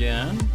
again.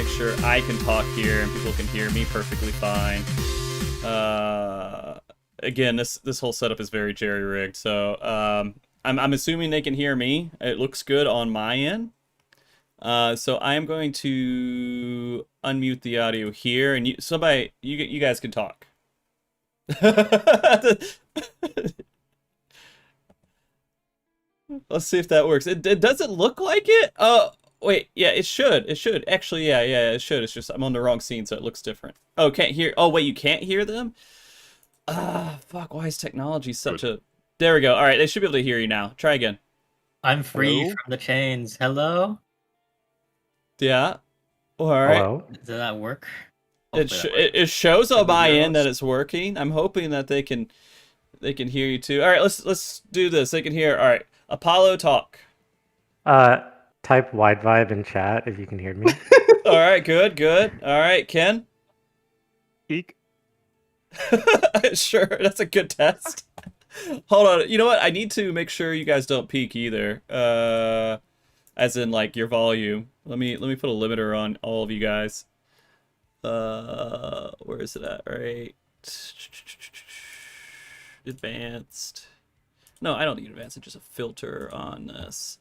make sure I can talk here and people can hear me perfectly fine. Again, this whole setup is very jerry-rigged, so I'm assuming they can hear me. It looks good on my end. So I am going to unmute the audio here, and you guys can talk. Let's see if that works. It doesn't look like it. Wait, yeah, it should. It should. Actually, yeah, it should. It's just I'm on the wrong scene, so it looks different. Oh, can't hear. Oh, wait, you can't hear them? Fuck, why is technology such a... There we go. All right, they should be able to hear you now. Try again. I'm free from the chains. Hello? Yeah. All right. Hello? Does that work? It shows on my end that it's working. I'm hoping that they can They can hear you too. All right, let's do this. They can hear. All right, Apollo, talk. Type wide vibe in chat if you can hear me. All right, good, good. All right, Ken. Eek. Sure, that's a good test. Hold on. You know what? I need to make sure you guys don't peak either. As in like your volume. Let me put a limiter on all of you guys. Where is it at? Right. Advanced. No, I don't need advanced. It's just a filter on this.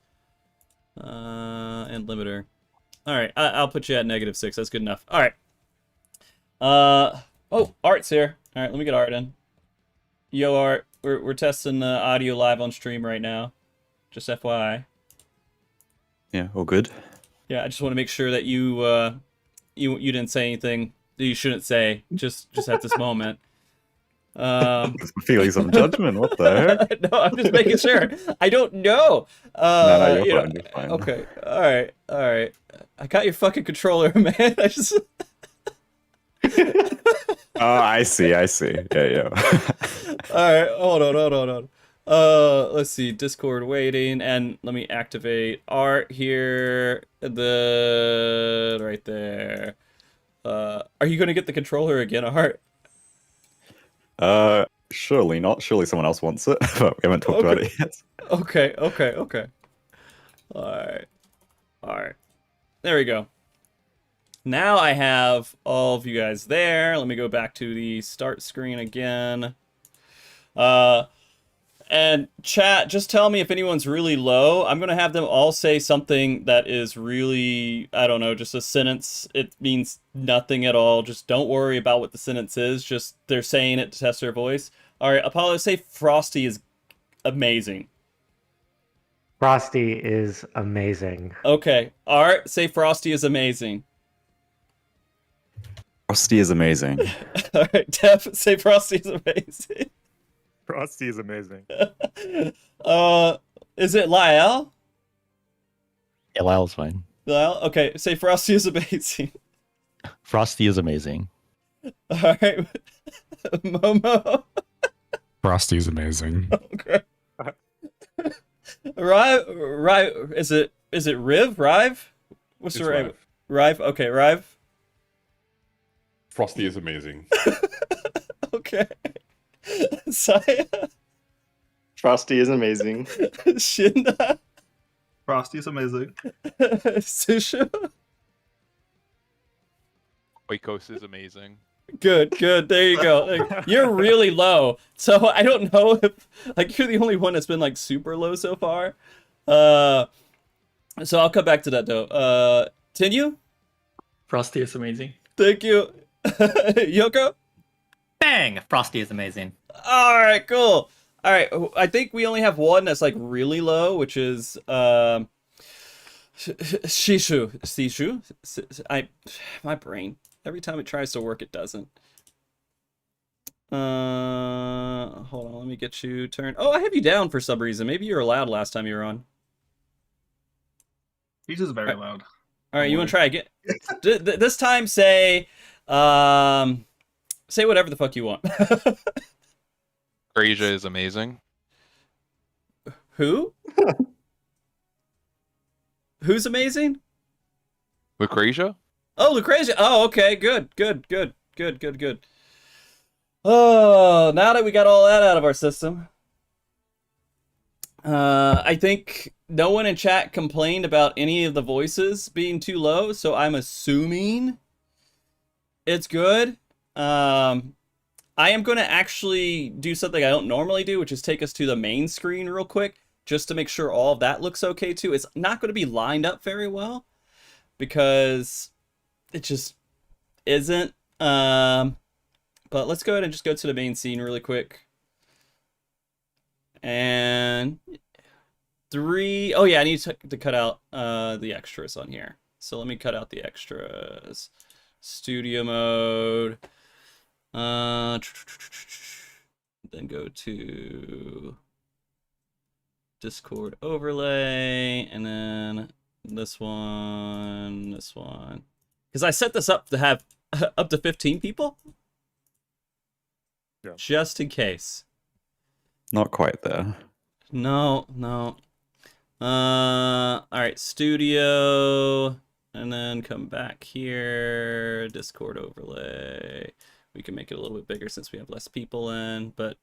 And limiter. All right, I'll put you at -6. That's good enough. All right. Oh, Art's here. All right, let me get Art in. Yo, Art. We're testing the audio live on stream right now. Just FYI. Yeah, all good. Yeah, I just want to make sure that you you didn't say anything that you shouldn't say just at this moment. Feelings of judgment. What the heck? No, I'm just making sure. I don't know. No, you're fine. Know, You're fine. Okay. All right. All right. I got your fucking controller, man. I just. Oh, I see. I see. Yeah. All right. Hold on. Let's see. Discord waiting, and let me activate Art here. Right there. Are you gonna get the controller again, Art? Surely not. Surely someone else wants it, but we haven't talked about it yet. Okay. All right. There we go. Now I have all of you guys there. Let me go back to the start screen again. And chat, just tell me if anyone's really low. I'm going to have them all say something that is really, I don't know, just a sentence. It means nothing at all. Just don't worry about what the sentence is. Just they're saying it to test their voice. All right, Apollo, say Frosty is amazing. Frosty is amazing. Okay. Art, say Frosty is amazing. Frosty is amazing. All right, Def, say Frosty is amazing. Frosty is amazing. Is it Lyle? Yeah, Lyle's fine. Lyle? Okay, say Frosty is amazing. Frosty is amazing. All right. Momo? Frosty is amazing. Okay. Rive, is it Riv? Rive? What's It's the right? Rive. Rive? Okay, Rive. Frosty is amazing. Okay. Saya? Frosty is amazing. Shinda? Frosty is amazing. Sushu? Oikos is amazing. Good. There you go. Like, you're really low. So I don't know if like you're the only one that's been like super low so far. So I'll come back to that though. Tenyu? Frosty is amazing. Thank you. Yoko? Bang! Frosty is amazing. All right, cool. All right, I think we only have one that's like really low, which is Shishu. My brain. Every time it tries to work, it doesn't. Hold on, let me get you turned. Oh, I have you down for some reason. Maybe you were loud last time you were on. He's just very loud. All right, you want to try again? This time, say whatever the fuck you want. Grasia is amazing. Who? Who's amazing? Lucretia? Oh, Lucretia. Oh, okay. Good. Oh, now that we got all that out of our system, I think no one in chat complained about any of the voices being too low, so I'm assuming it's good. I am going to actually do something I don't normally do, which is take us to the main screen real quick, just to make sure all of that looks okay too. It's not going to be lined up very well, because it just isn't. But let's go ahead and just go to the main scene really quick. And oh yeah, I need to cut out the extras on here. So let me cut out the extras. Studio mode. Then go to Discord overlay, and then this one. Because I set this up to have up to 15 people. Yeah. Just in case. Not quite there. No, no. All right, studio, and then come back here. Discord overlay. We can make it a little bit bigger since we have less people in. But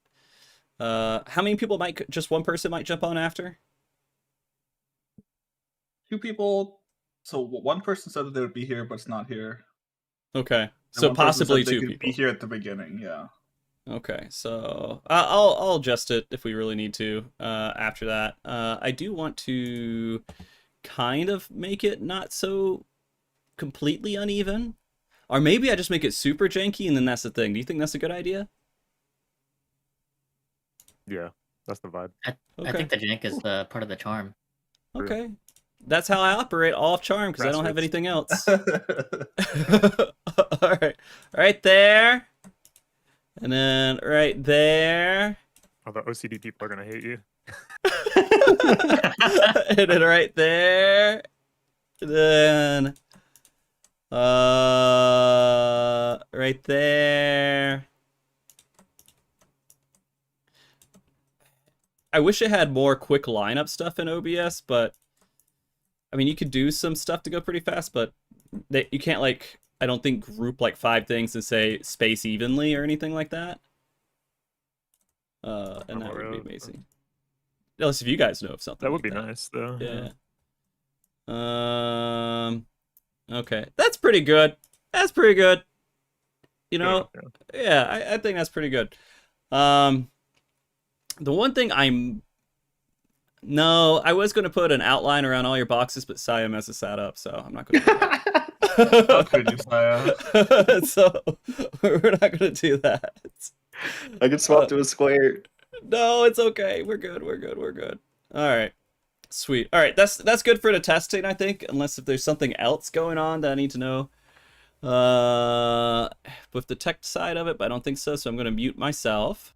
how many people might? Just one person might jump on after. 2 people. So one person said that they would be here, but it's not here. Okay, And so one person possibly said they 2 could people. be here at the beginning. Yeah. Okay, so I'll adjust it if we really need to after that. I do want to kind of make it not so completely uneven. Or maybe I just make it super janky and then that's the thing. Do you think that's a good idea? Yeah, that's the vibe. I Okay. think the jank is part of the charm. Okay. That's how I operate, all off charm, because I don't have Grassroots. anything else. Alright. Right there. And then right there. All the OCD people are gonna hate you. And then right there. And then right there. I wish it had more quick lineup stuff in OBS, but I mean you could do some stuff to go pretty fast, but you can't like I don't think group like 5 things and say space evenly or anything like that. And that would be amazing. Unless if you guys know of something. That would like be nice, though. Yeah. Okay. That's pretty good. That's pretty good. You know? Yeah, I think that's pretty good. The one thing No, I was going to put an outline around all your boxes, but Saya messes that up, so I'm not going to do that. How could you, Saya? So, we're not going to do that. I could swap to a square. No, it's okay. We're good. We're good. We're good. All right. Sweet. All right. That's good for the testing, I think, unless if there's something else going on that I need to know with the tech side of it, but I don't think so, so I'm going to mute myself.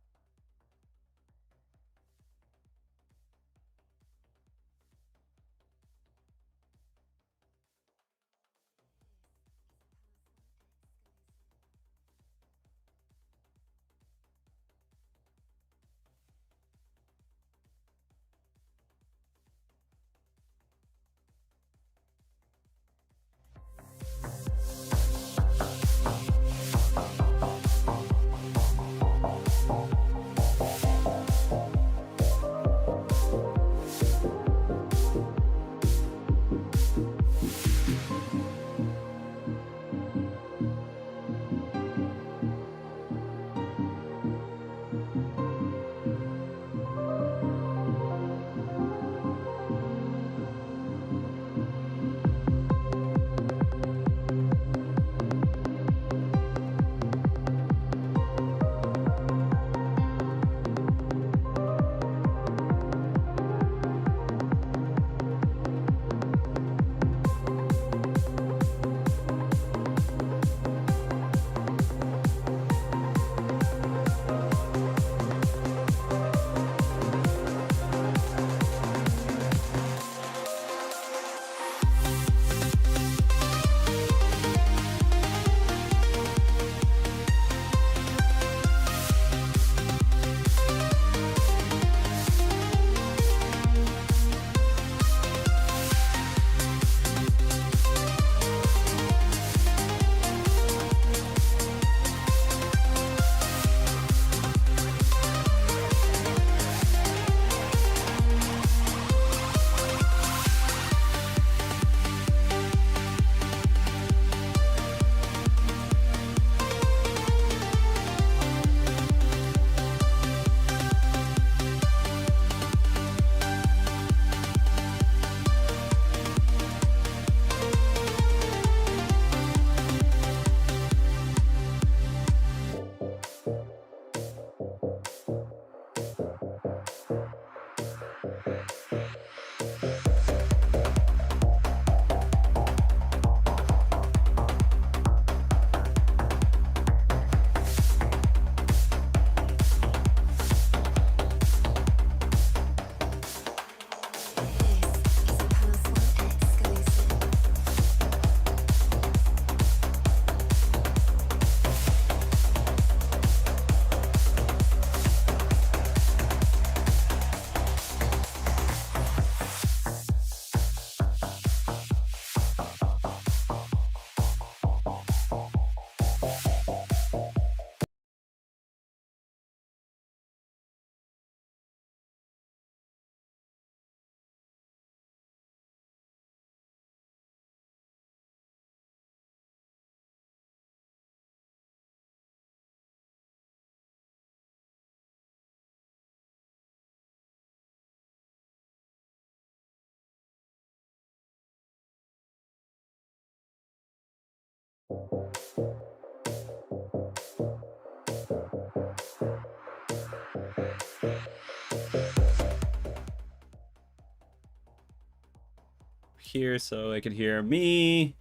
Here so they can hear me.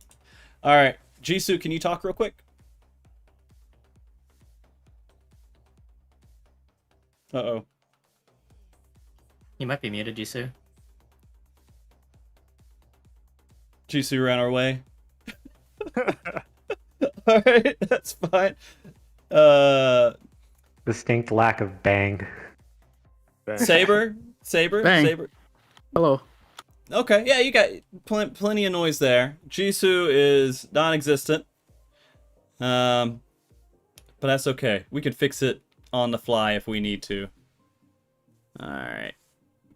All right, Jisoo, can you talk real quick? Uh-oh. You might be muted, Jisoo. Jisoo ran our way. All right, that's fine. Distinct lack of bang. Saber? Bang. Saber. Hello. Okay, yeah, you got plenty of noise there. Jisoo is non-existent. But that's okay. We can fix it on the fly if we need to. Alright.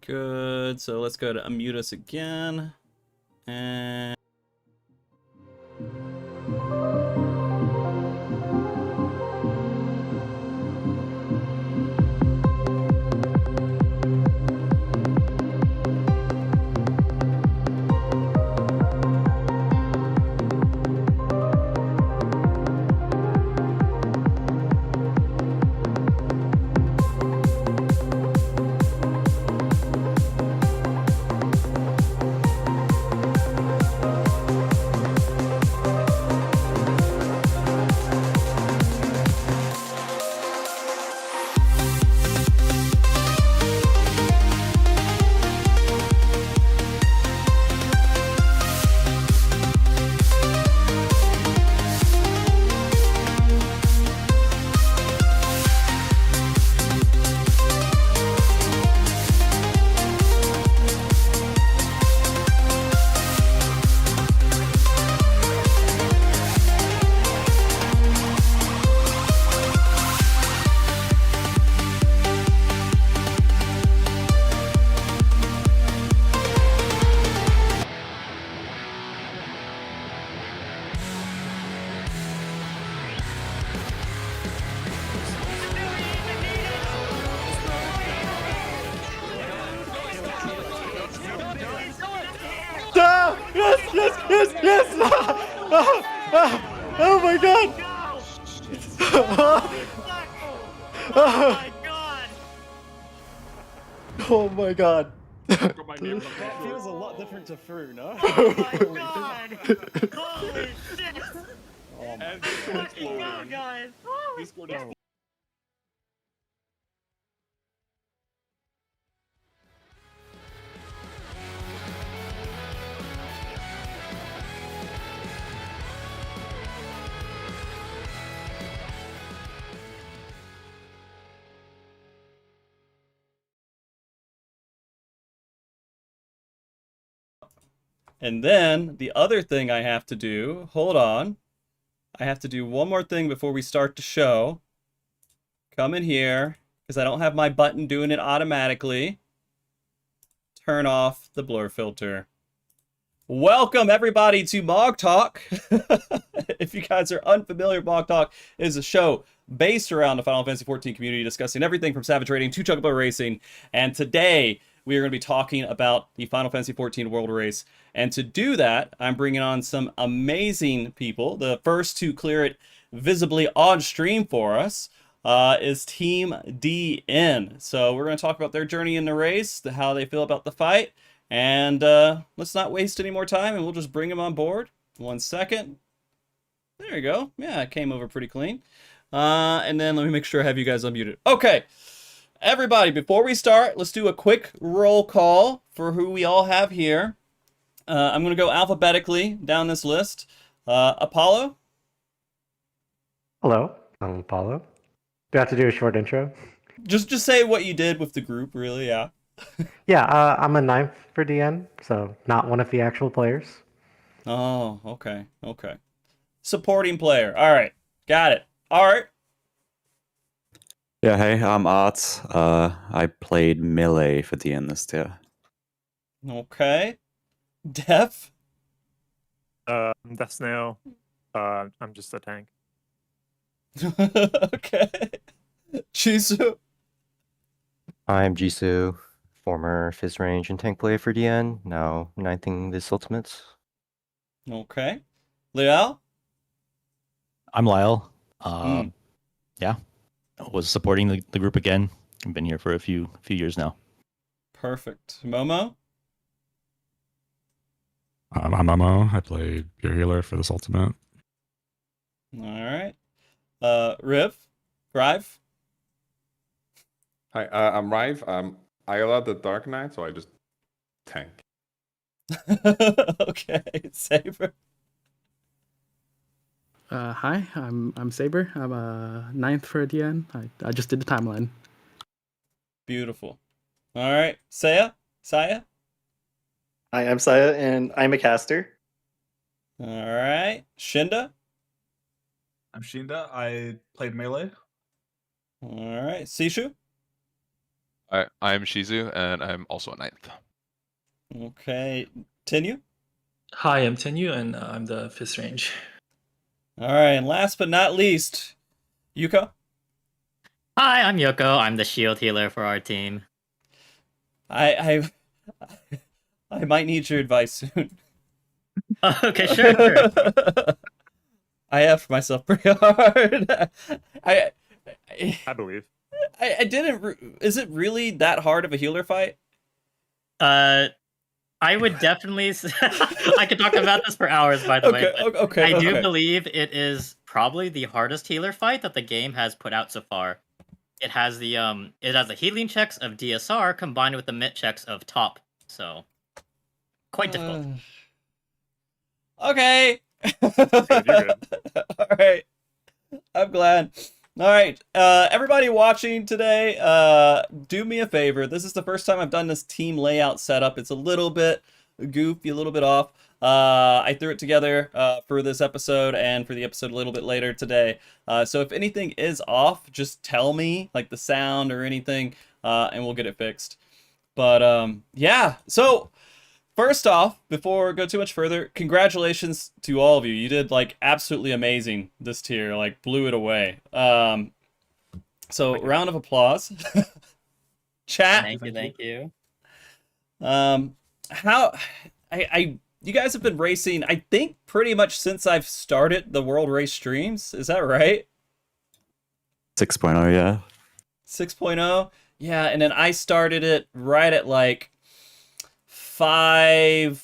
Good. So let's go to unmute us again. And... Oh my god! Oh my god! That feels a lot different to Fru, no? Oh my god! Holy shit! Oh my god, guys! And then the other thing I have to do, hold on. I have to do one more thing before we start the show. Come in here, because I don't have my button doing it automatically. Turn off the blur filter. Welcome everybody to Mog Talk. If you guys are unfamiliar, Mog Talk is a show based around the Final Fantasy XIV community discussing everything from Savage Raiding to Chocobo Racing. And today we are going to be talking about the Final Fantasy XIV World Race. And to do that, I'm bringing on some amazing people. The first to clear it visibly on stream for us is Team DN. So we're going to talk about their journey in the race, how they feel about the fight, and let's not waste any more time, and we'll just bring them on board. 1 second. There you go. Yeah, it came over pretty clean. And then let me make sure I have you guys unmuted. Okay. Everybody, before we start, let's do a quick roll call for who we all have here. I'm going to go alphabetically down this list. Apollo? Hello, I'm Apollo. Do I have to do a short intro? Just say what you did with the group, really, yeah. Yeah, I'm a ninth for DN, so not one of the actual players. Oh, okay, okay. Supporting player. All right, got it. All right. Yeah, hey, I'm Art. I played melee for DN this tier. Okay. Def? Death Snail. I'm just a tank. Okay. Jisoo? I'm Jisoo, former Fizz Range and tank player for DN, now ninthing this Ultimates. Okay. Liao? I'm Lyle. Yeah, I was supporting the group again. I've been here for a few years now. Perfect. Momo? I'm Momo. I played Pure Healer for this ultimate. All right. Rive? Hi, I'm Rive. I allowed the Dark Knight, so I just tank. Okay, Saber. Hi, I'm Saber. I'm ninth for DN. I just did the timeline. Beautiful. All right, Saya? Hi, I'm Saya, and I'm a caster. All right, Shinda? I'm Shinda. I played melee. All right, Sishu? I'm Shizu, and I'm also a ninth. Okay, Tenyu? Hi, I'm Tenyu, and I'm the fifth range. All right, and last but not least, Yuko? Hi, I'm Yoko. I'm the shield healer for our team. I might need your advice soon. Okay, sure. I effed myself pretty hard. I believe. I didn't. Is it really that hard of a healer fight? I would definitely. I could talk about this for hours, by the way. But I do believe it is probably the hardest healer fight that the game has put out so far. It has the healing checks of DSR combined with the mid checks of top, so quite difficult. Okay. All right. I'm glad. All right, everybody watching today, do me a favor. This is the first time I've done this team layout setup. It's a little bit goofy, a little bit off. I threw it together for this episode and for the episode a little bit later today. So if anything is off, just tell me, like the sound or anything, and we'll get it fixed. But yeah, so first off, before we go too much further, congratulations to all of you. You did like absolutely amazing this tier, like blew it away. So round of applause. Chat. Thank you. You guys have been racing, I think, pretty much since I've started the World Race streams. Is that right? 6.0, yeah. 6.0? Yeah, and then I started it right at like 5.2.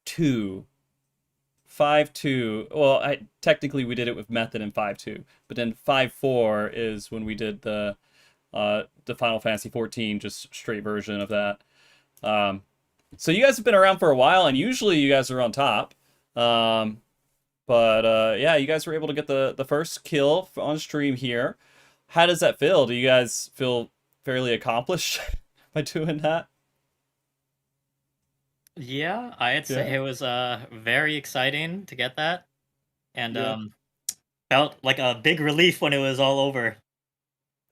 5.2. Well, technically we did it with method in 5.2, but then 5.4 is when we did the Final Fantasy 14, just straight version of that. So you guys have been around for a while, and usually you guys are on top. But yeah, you guys were able to get the first kill on stream here. How does that feel? Do you guys feel fairly accomplished by doing that? Yeah, I'd say it was very exciting to get that, and felt like a big relief when it was all over.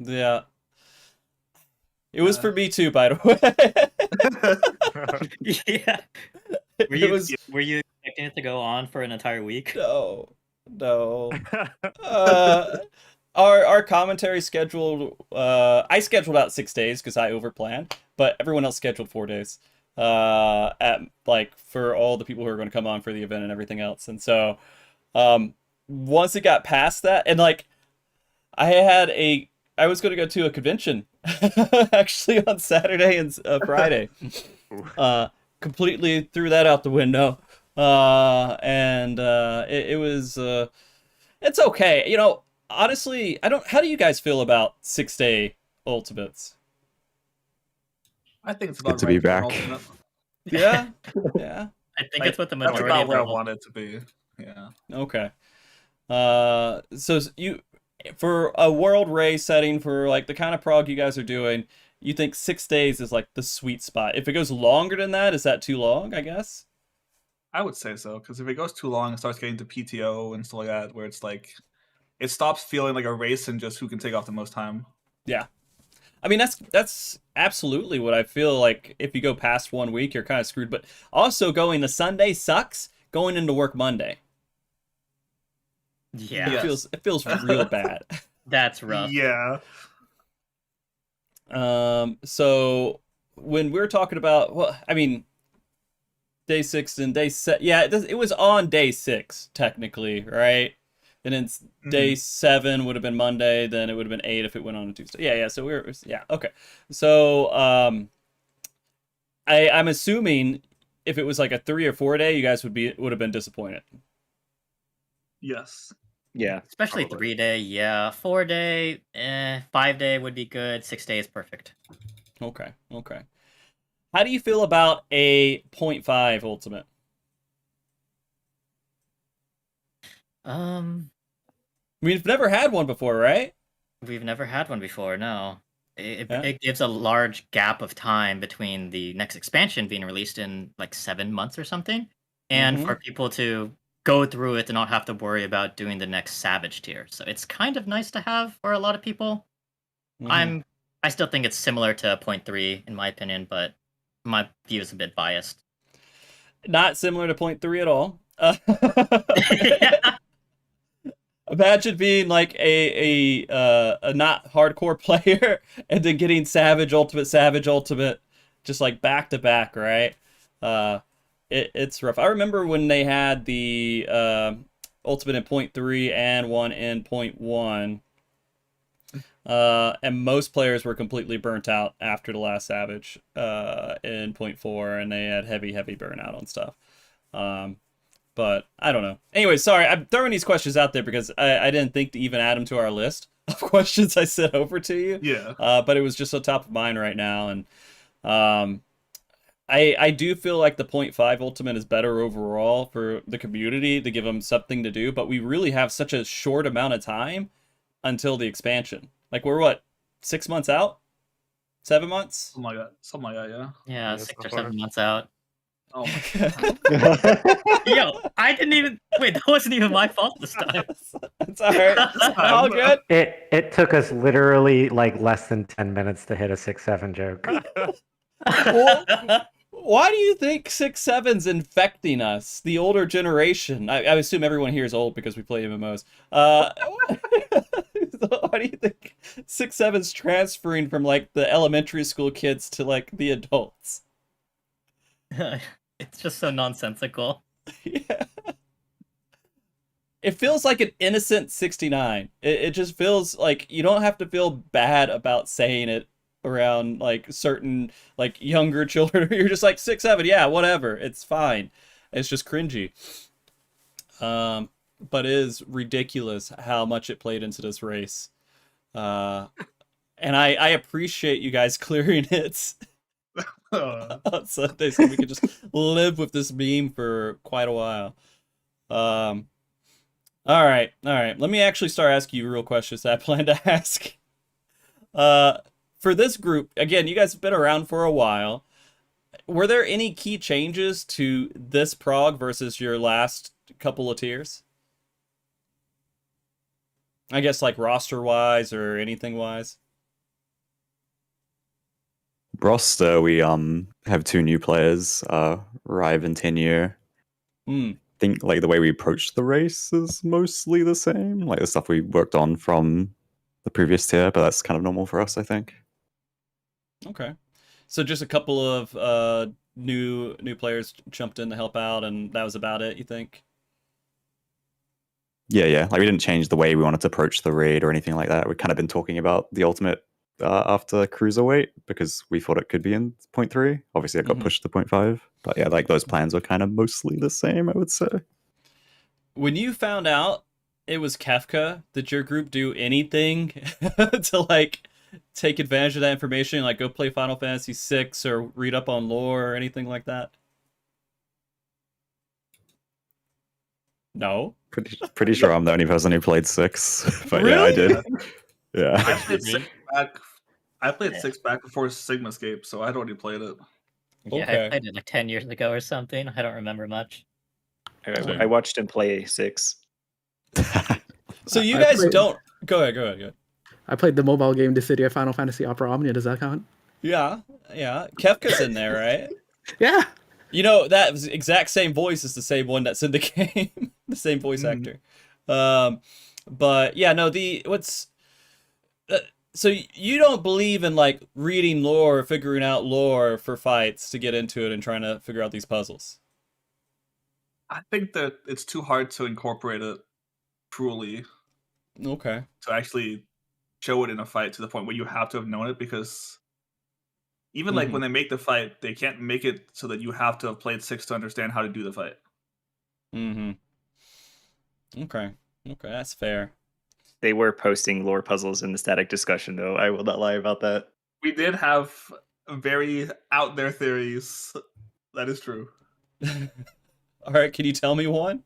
Yeah. It was for me too, by the way. Yeah. Were you expecting it to go on for an entire week? No. Our commentary scheduled. I scheduled out 6 days because I overplanned, but everyone else scheduled 4 days. At like for all the people who are going to come on for the event and everything else, and so once it got past that, and like I was going to go to a convention actually on Saturday and Friday. Completely threw that out the window. And it was it's okay. You know, honestly, how do you guys feel about 6-day ultimates? I think it's about Good to right be for an back. ultimate. Yeah. Yeah. I think it's what the majority That's about of where I people- want it to be. Yeah. Okay. So you, for a world race setting, for like the kind of prog you guys are doing, you think 6 days is like the sweet spot. If it goes longer than that, is that too long, I guess? I would say so, because if it goes too long, it starts getting to PTO and stuff like that, where it's like, it stops feeling like a race and just who can take off the most time. Yeah. I mean, that's absolutely what I feel like. If you go past 1 week, you're kind of screwed. But also going to Sunday sucks. Going into work Monday. Yeah. It feels real bad. That's rough. Yeah. So when we're talking about, well, I mean, day 6 and day 7, yeah, it was on day 6 technically, right? And then day 7 would have been Monday. Then it would have been 8 if it went on a Tuesday. Yeah. So okay. So I'm assuming if it was like a 3 or 4 day, you guys would have been disappointed. Yes. Yeah. Especially probably. 3 day, yeah. 4 day, 5 day would be good. 6 days, perfect. Okay. How do you feel about a 0.5 ultimate? We've never had one before, right? We've never had one before, no. It gives a large gap of time between the next expansion being released in like 7 months or something, and for people to go through it and not have to worry about doing the next Savage tier. So it's kind of nice to have for a lot of people. I still think it's similar to 0.3 in my opinion, but my view is a bit biased. Not similar to 0.3 at all. Imagine being like a not hardcore player and then getting Savage Ultimate, just like back to back, right? It's rough. I remember when they had the Ultimate in 0.3 and one in 0.1, and most players were completely burnt out after the last Savage in 0.4, and they had heavy burnout on stuff. But I don't know. Anyway, sorry, I'm throwing these questions out there because I didn't think to even add them to our list of questions I sent over to you. Yeah. But it was just so top of mind right now, and I do feel like the 0.5 Ultimate is better overall for the community to give them something to do, but we really have such a short amount of time until the expansion. Like, we're what, 6 months out? 7 months? Something like that, yeah. Yeah, 6 or 7 months out. Oh my God. Yo, I didn't even wait. That wasn't even my fault this time. It's all right. All good. It took us literally like less than 10 minutes to hit a 6-7 joke. Well, why do you think 6-7's infecting us, the older generation? I assume everyone here is old because we play MMOs. Why do you think 6-7's transferring from like the elementary school kids to like the adults? It's just so nonsensical. Yeah. It feels like an innocent 69. It just feels like you don't have to feel bad about saying it around like certain like younger children. You're just like 6-7, yeah, whatever. It's fine. It's just cringy. But it is ridiculous how much it played into this race. And I appreciate you guys clearing it on Sunday so we could just live with this meme for quite a while. All right. Let me actually start asking you real questions that I plan to ask. For this group, again, you guys have been around for a while. Were there any key changes to this prog versus your last couple of tiers? I guess like roster-wise or anything-wise? Roster, we have 2 new players, Rive and Tenure. I think like the way we approach the race is mostly the same, like the stuff we worked on from the previous tier, but that's kind of normal for us, I think. Okay, so just a couple of new players jumped in to help out, and that was about it, you think? Yeah. Like we didn't change the way we wanted to approach the raid or anything like that. We've kind of been talking about the ultimate after Cruiserweight because we thought it could be in 0.3. Obviously, it got pushed to 0.5. But yeah, like those plans were kind of mostly the same, I would say. When you found out it was Kefka, did your group do anything to like take advantage of that information, like go play Final Fantasy VI or read up on lore or anything like that? No? Pretty sure I'm the only person who played 6. But really? Yeah, I did. Yeah. I played 6 back before Sigmascape, so I'd already played it. Yeah, I played it like 10 years ago or something. I don't remember much. I watched him play 6. So you guys don't... Go ahead. I played the mobile game, The City of Final Fantasy Opera Omnia. Does that count? Yeah. Kefka's in there, right? Yeah. You know, that exact same voice is the same one that's in the game. The same voice actor. But yeah, no, so you don't believe in like reading lore, figuring out lore for fights to get into it and trying to figure out these puzzles? I think that it's too hard to incorporate it truly Okay. to actually show it in a fight to the point where you have to have known it, because even like when they make the fight, they can't make it so that you have to have played 6 to understand how to do the fight. Okay. Okay, that's fair. They were posting lore puzzles in the static discussion, though. I will not lie about that. We did have very out there theories. That is true. All right, can you tell me one?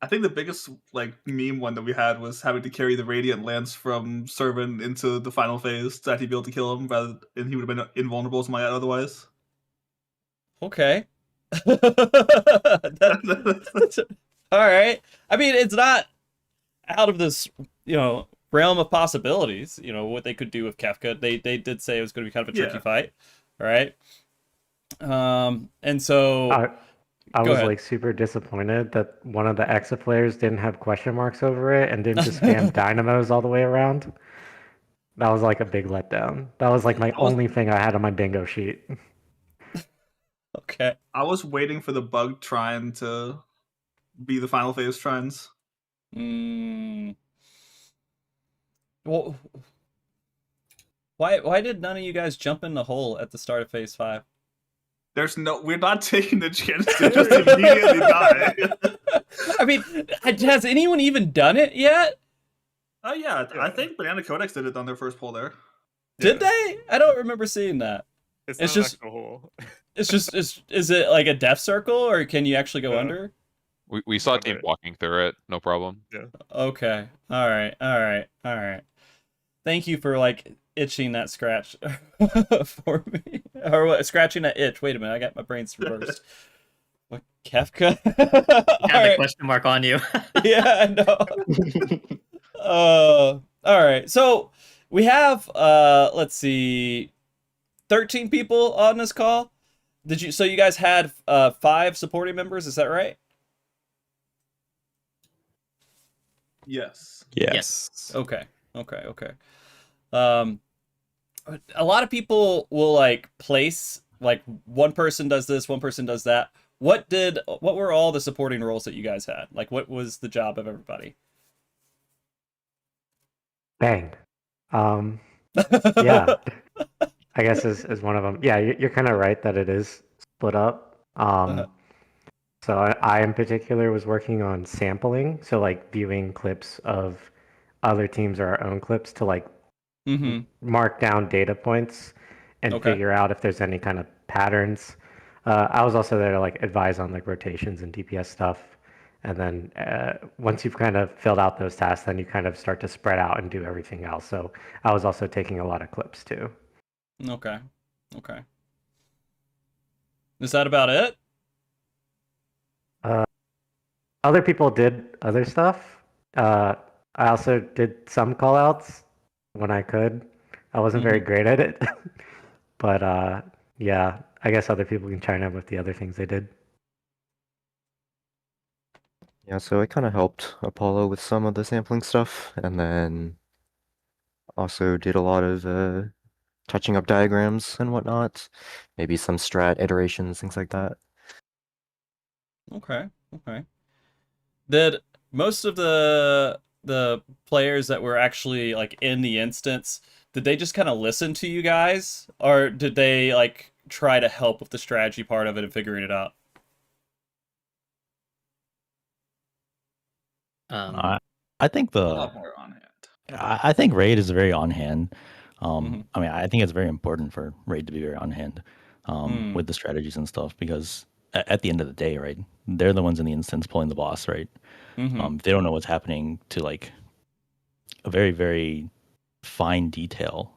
I think the biggest like meme one that we had was having to carry the Radiant Lance from Servant into the final phase to actually be able to kill him, and he would have been invulnerable to my otherwise. Okay. All right. I mean, it's not out of this, realm of possibilities. What they could do with Kefka. They did say it was going to be kind of a tricky fight. All right. And so I was ahead. like super disappointed that one of the Exa players didn't have question marks over it and didn't just spam dynamos all the way around. That was like a big letdown. That was like my only thing I had on my bingo sheet. Okay. I was waiting for the bug trying to be the final phase trends. Well, why did none of you guys jump in the hole at the start of phase 5? We're not taking the chance to just immediately die. I mean, has anyone even done it yet? Oh yeah, I think Banana Codex did it on their first pull there. Did they? I don't remember seeing that. It's just a hole. Is it like a death circle, or can you actually go under? We saw team walking through it, no problem. Yeah. Okay. All right. Thank you for like itching that scratch for me, or what? Scratching that itch. Wait a minute, I got my brains reversed. What, Kefka? Had the question mark on you. Yeah, I know. All right. So we have let's see, 13 people on this call. So you guys had 5 supporting members, is that right? Yes. Yes. Okay. A lot of people will like place like one person does this, one person does that. What were all the supporting roles that you guys had? Like, what was the job of everybody? Bang. Yeah. I guess is one of them. Yeah, you're kind of right that it is split up. So I in particular was working on sampling, so like viewing clips of other teams or our own clips to like mark down data points and figure out if there's any kind of patterns. I was also there to like advise on like rotations and DPS stuff. And then once you've kind of filled out those tasks, then you kind of start to spread out and do everything else. So I was also taking a lot of clips too. Okay. Is that about it? Other people did other stuff. I also did some callouts when I could. I wasn't very great at it. But yeah, I guess other people can chime in with the other things they did. Yeah, so I kind of helped Apollo with some of the sampling stuff, and then also did a lot of touching up diagrams and whatnot, maybe some strat iterations, things like that. Okay. Did most of the players that were actually like in the instance, did they just kind of listen to you guys, or did they like try to help with the strategy part of it and figuring it out? I think a lot more on hand. I think raid is very on hand. I mean, I think it's very important for raid to be very on hand with the strategies and stuff, because at the end of the day, right, they're the ones in the instance pulling the boss, right? If they don't know what's happening to like a very, very fine detail,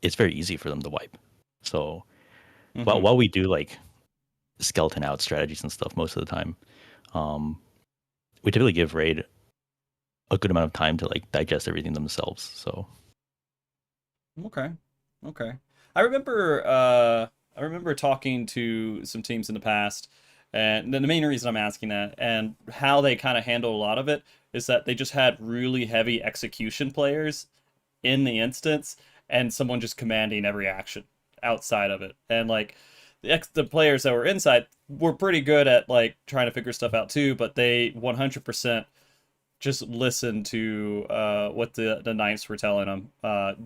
it's very easy for them to wipe. So while we do like skeleton out strategies and stuff most of the time, we typically give raid a good amount of time to like digest everything themselves. So okay. I remember talking to some teams in the past, and the main reason I'm asking that and how they kind of handle a lot of it is that they just had really heavy execution players in the instance and someone just commanding every action outside of it. And like the players that were inside were pretty good at like trying to figure stuff out too, but they 100% just listened to what the Knights were telling them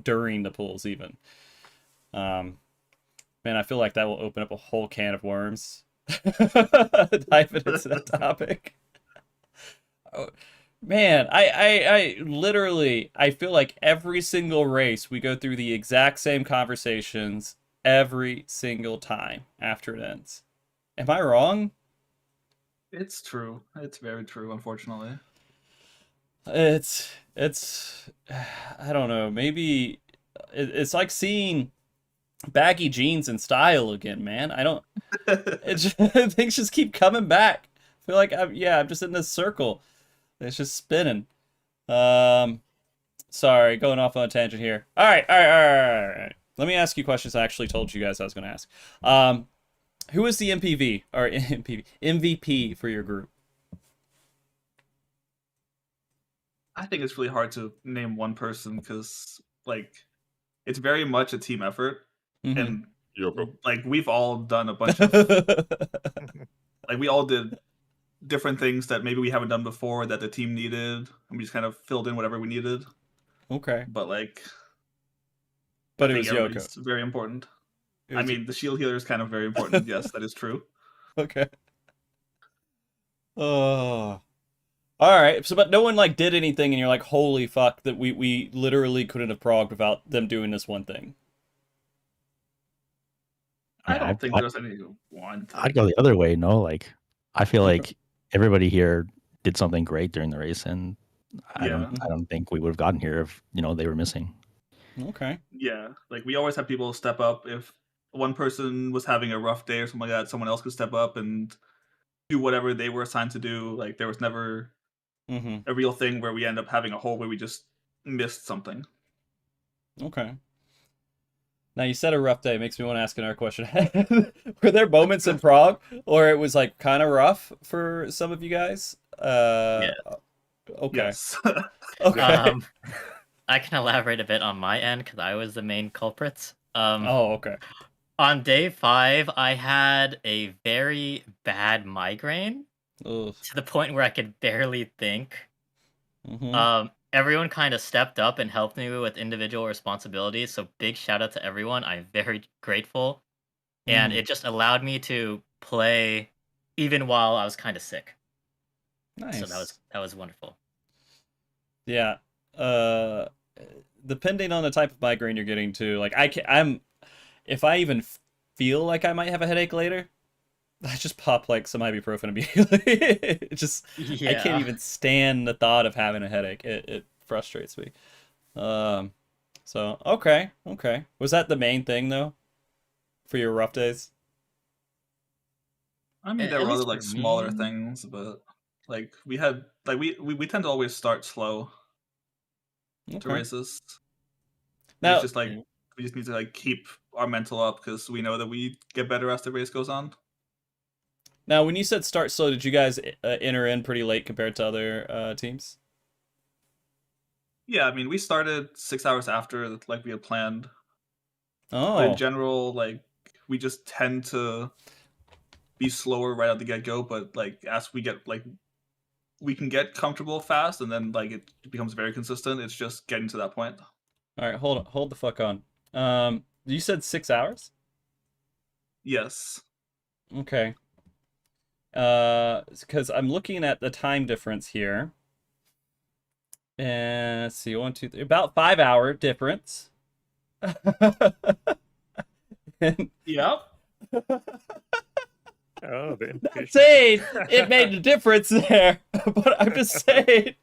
during the pools even. Man, I feel like that will open up a whole can of worms. Diving into that topic. Oh, man, I literally, I feel like every single race we go through the exact same conversations every single time after it ends. Am I wrong? It's true. It's very true, unfortunately. It's I don't know, maybe it's like seeing baggy jeans in style again, man. I don't things just keep coming back. I feel like I'm just in this circle. It's just spinning. Sorry, going off on a tangent here. All right. Let me ask you questions I actually told you guys I was going to ask. Who is the MVP for your group? I think it's really hard to name one person because, like, it's very much a team effort, and like we've all done a bunch of, like we all did different things that maybe we haven't done before that the team needed, and we just kind of filled in whatever we needed. Okay. But like, but it was Yoko. It's very important. I mean, the shield healer is kind of very important. Yes, that is true. Okay. Oh. All right. So, but no one like did anything, and you're like, holy fuck, that we literally couldn't have progged without them doing this one thing. I don't think there's any one thing. I'd go the other way. No, like I feel like everybody here did something great during the race, and I don't think we would have gotten here if they were missing. Okay. Yeah, like we always have people step up. If one person was having a rough day or something like that, someone else could step up and do whatever they were assigned to do. Like there was never a real thing where we end up having a hole where we just missed something. Okay. Now you said a rough day. It makes me want to ask another question. Were there moments in Prague or it was like kind of rough for some of you guys? Yeah. Okay. Yes. Okay. I can elaborate a bit on my end because I was the main culprit. Okay. On day 5, I had a very bad migraine to the point where I could barely think. Everyone kind of stepped up and helped me with individual responsibilities, so big shout out to everyone. I'm very grateful. And it just allowed me to play even while I was kind of sick. Nice. So that was wonderful. Yeah. Depending on the type of migraine you're getting to, like if I even feel like I might have a headache later, I just pop like some ibuprofen immediately. I can't even stand the thought of having a headache. It frustrates me. So okay. Was that the main thing though, for your rough days? I mean, there were other like smaller things, but like we had like we tend to always start slow to races. Now it's just like we just need to like keep our mental up because we know that we get better as the race goes on. Now, when you said start slow, did you guys enter in pretty late compared to other teams? Yeah, I mean, we started 6 hours after like we had planned. Oh. But in general, like we just tend to be slower right out the get-go, but like as we get like we can get comfortable fast, and then like it becomes very consistent. It's just getting to that point. All right, hold the fuck on. You said 6 hours? Yes. Okay. Because I'm looking at the time difference here. And let's see, 1, 2, 3, about 5 hour difference. Yep. Oh, not saying it made a difference there, but I'm just saying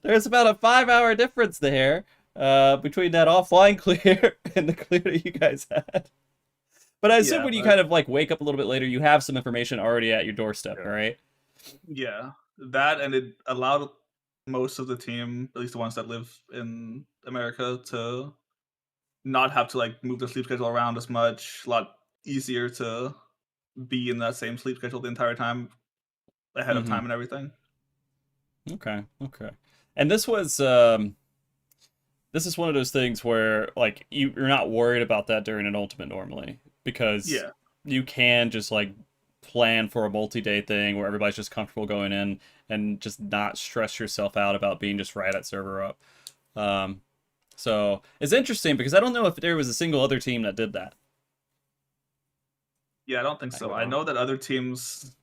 there's about a 5 hour difference there between that offline clear and the clear that you guys had. But I assume when you kind of like wake up a little bit later, you have some information already at your doorstep, right? Yeah, that, and it allowed most of the team, at least the ones that live in America, to not have to like move their sleep schedule around as much. A lot easier to be in that same sleep schedule the entire time ahead of time and everything. Okay. And this was this is one of those things where like you're not worried about that during an ultimate normally, because you can just like plan for a multi-day thing where everybody's just comfortable going in and just not stress yourself out about being just right at server up. So it's interesting because I don't know if there was a single other team that did that. Yeah, I don't think so. I know that other teams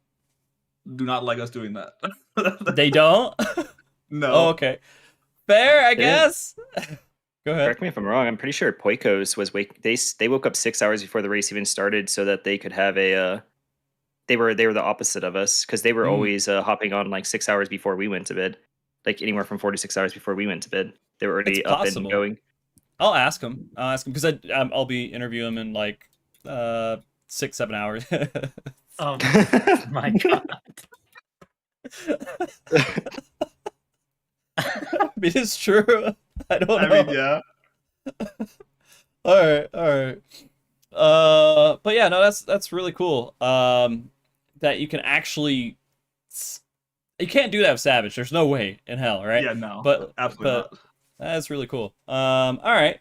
do not like us doing that. They don't? No. Oh, okay. Fair, I guess. Go ahead. Correct me if I'm wrong. I'm pretty sure Poikos was they woke up 6 hours before the race even started so that they could have a they were the opposite of us because they were always hopping on like 6 hours before we went to bed, like anywhere from 4 to 6 hours before we went to bed. They were already up and going. I'll ask him because I'll be interviewing him in like 6-7 hours. Oh my god. I mean, it's true. I don't know. I mean, yeah. All right. But yeah, no, that's really cool. That you can actually, you can't do that with Savage. There's no way in hell, right? Yeah, no. But absolutely not. That's really cool. All right.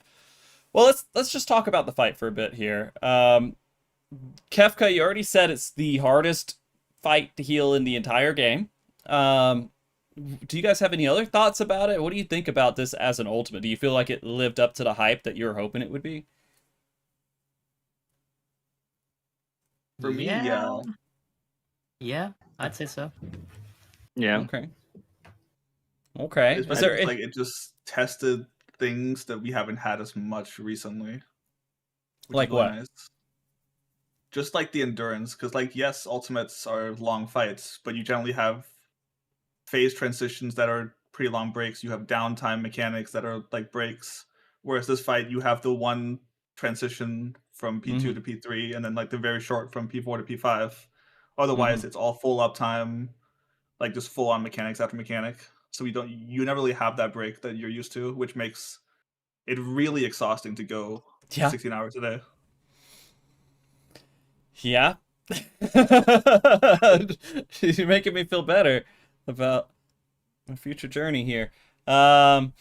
Well, let's just talk about the fight for a bit here. Kefka, you already said it's the hardest fight to heal in the entire game. Do you guys have any other thoughts about it? What do you think about this as an ultimate? Do you feel like it lived up to the hype that you were hoping it would be? For me, yeah. Yeah, I'd say so. Yeah. Okay. It just tested things that we haven't had as much recently. Like what? Nice. Just like the endurance, because like yes, ultimates are long fights, but you generally have phase transitions that are pretty long breaks. You have downtime mechanics that are like breaks. Whereas this fight, you have the one transition from P2 to P3, and then like the very short from P4 to P5. Otherwise, it's all full uptime, like just full on mechanics after mechanic. So you never really have that break that you're used to, which makes it really exhausting to go 16 hours a day. Yeah. You're making me feel better about my future journey here. But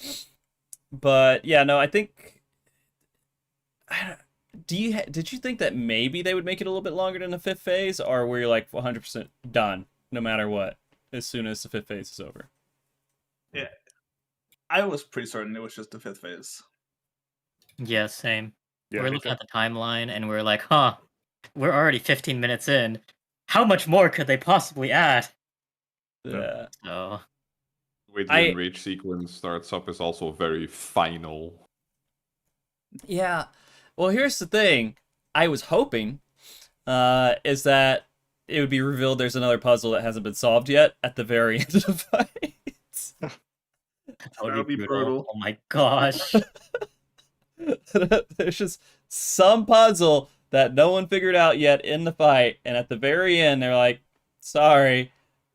yeah, no, I think. Did you think that maybe they would make it a little bit longer than the 5th phase, or were you like 100% done no matter what as soon as the 5th phase is over? Yeah, I was pretty certain it was just the 5th phase. Yeah, same. Yeah, we're looking at the timeline and we're like, huh, we're already 15 minutes in. How much more could they possibly add? Yeah. The way the enrage sequence starts up is also very final. Yeah. Well, here's the thing. I was hoping is that it would be revealed there's another puzzle that hasn't been solved yet at the very end of the fight. That would be brutal. Oh my gosh. There's just some puzzle that no one figured out yet in the fight, and at the very end they're like, sorry,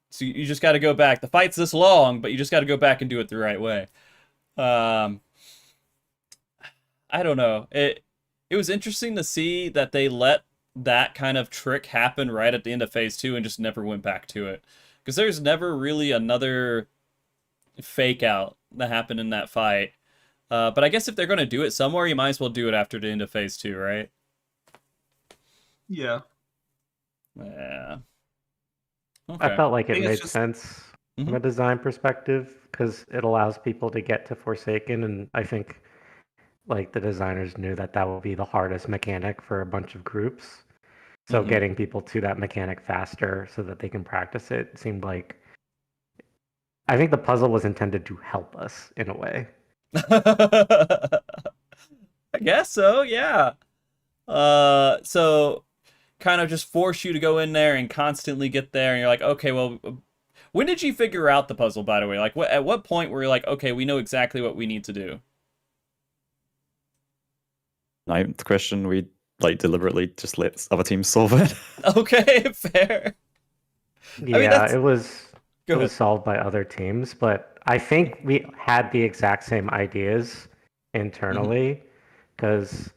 so you just got to go back. The fight's this long, but you just got to go back and do it the right way. I don't know. It was interesting to see that they let that kind of trick happen right at the end of phase 2 and just never went back to it, because there's never really another fake out that happened in that fight. But I guess if they're going to do it somewhere, you might as well do it after the end of phase 2, right? Yeah. Okay. I felt like it made sense from a design perspective because it allows people to get to Forsaken, and I think like the designers knew that that would be the hardest mechanic for a bunch of groups. So getting people to that mechanic faster so that they can practice it seemed like, I think the puzzle was intended to help us in a way. I guess so, yeah. So kind of just force you to go in there and constantly get there, and you're like, okay, well, when did you figure out the puzzle, by the way? Like, at what point were you like, okay, we know exactly what we need to do? Ninth question, we like deliberately just let other teams solve it. Okay, fair. Yeah, I mean, it was solved by other teams, but I think we had the exact same ideas internally because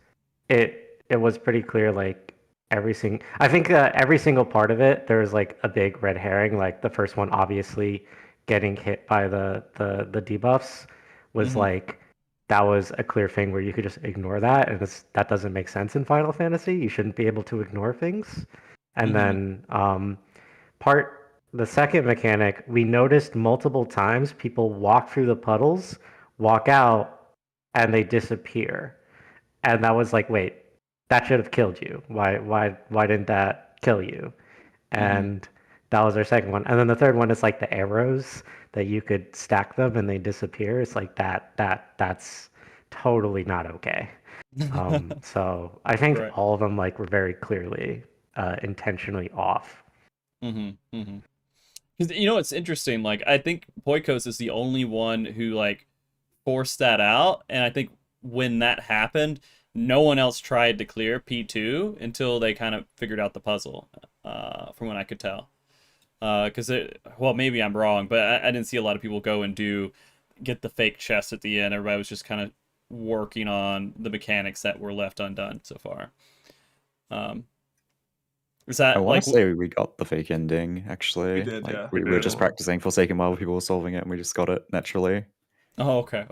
it was pretty clear, like every single part of it, there was like a big red herring. Like the first one, obviously getting hit by the debuffs was like that was a clear thing where you could just ignore that, and that doesn't make sense in Final Fantasy. You shouldn't be able to ignore things. And then the second mechanic, we noticed multiple times people walk through the puddles, walk out, and they disappear. And that was like, wait, that should have killed you. Why didn't that kill you? And that was our second one. And then the third one is like the arrows that you could stack them and they disappear. It's like that's totally not okay. So I think all of them like were very clearly intentionally off. Because you know what's interesting, like I think Poikos is the only one who like forced that out, and I think when that happened, no one else tried to clear P2 until they kind of figured out the puzzle, from what I could tell. Because well, maybe I'm wrong, but I didn't see a lot of people go and get the fake chest at the end. Everybody was just kind of working on the mechanics that were left undone so far. Is that I want to say we got the fake ending, actually. We did, like, yeah. we were just practicing Forsaken while people were solving it, and we just got it naturally. Oh, okay.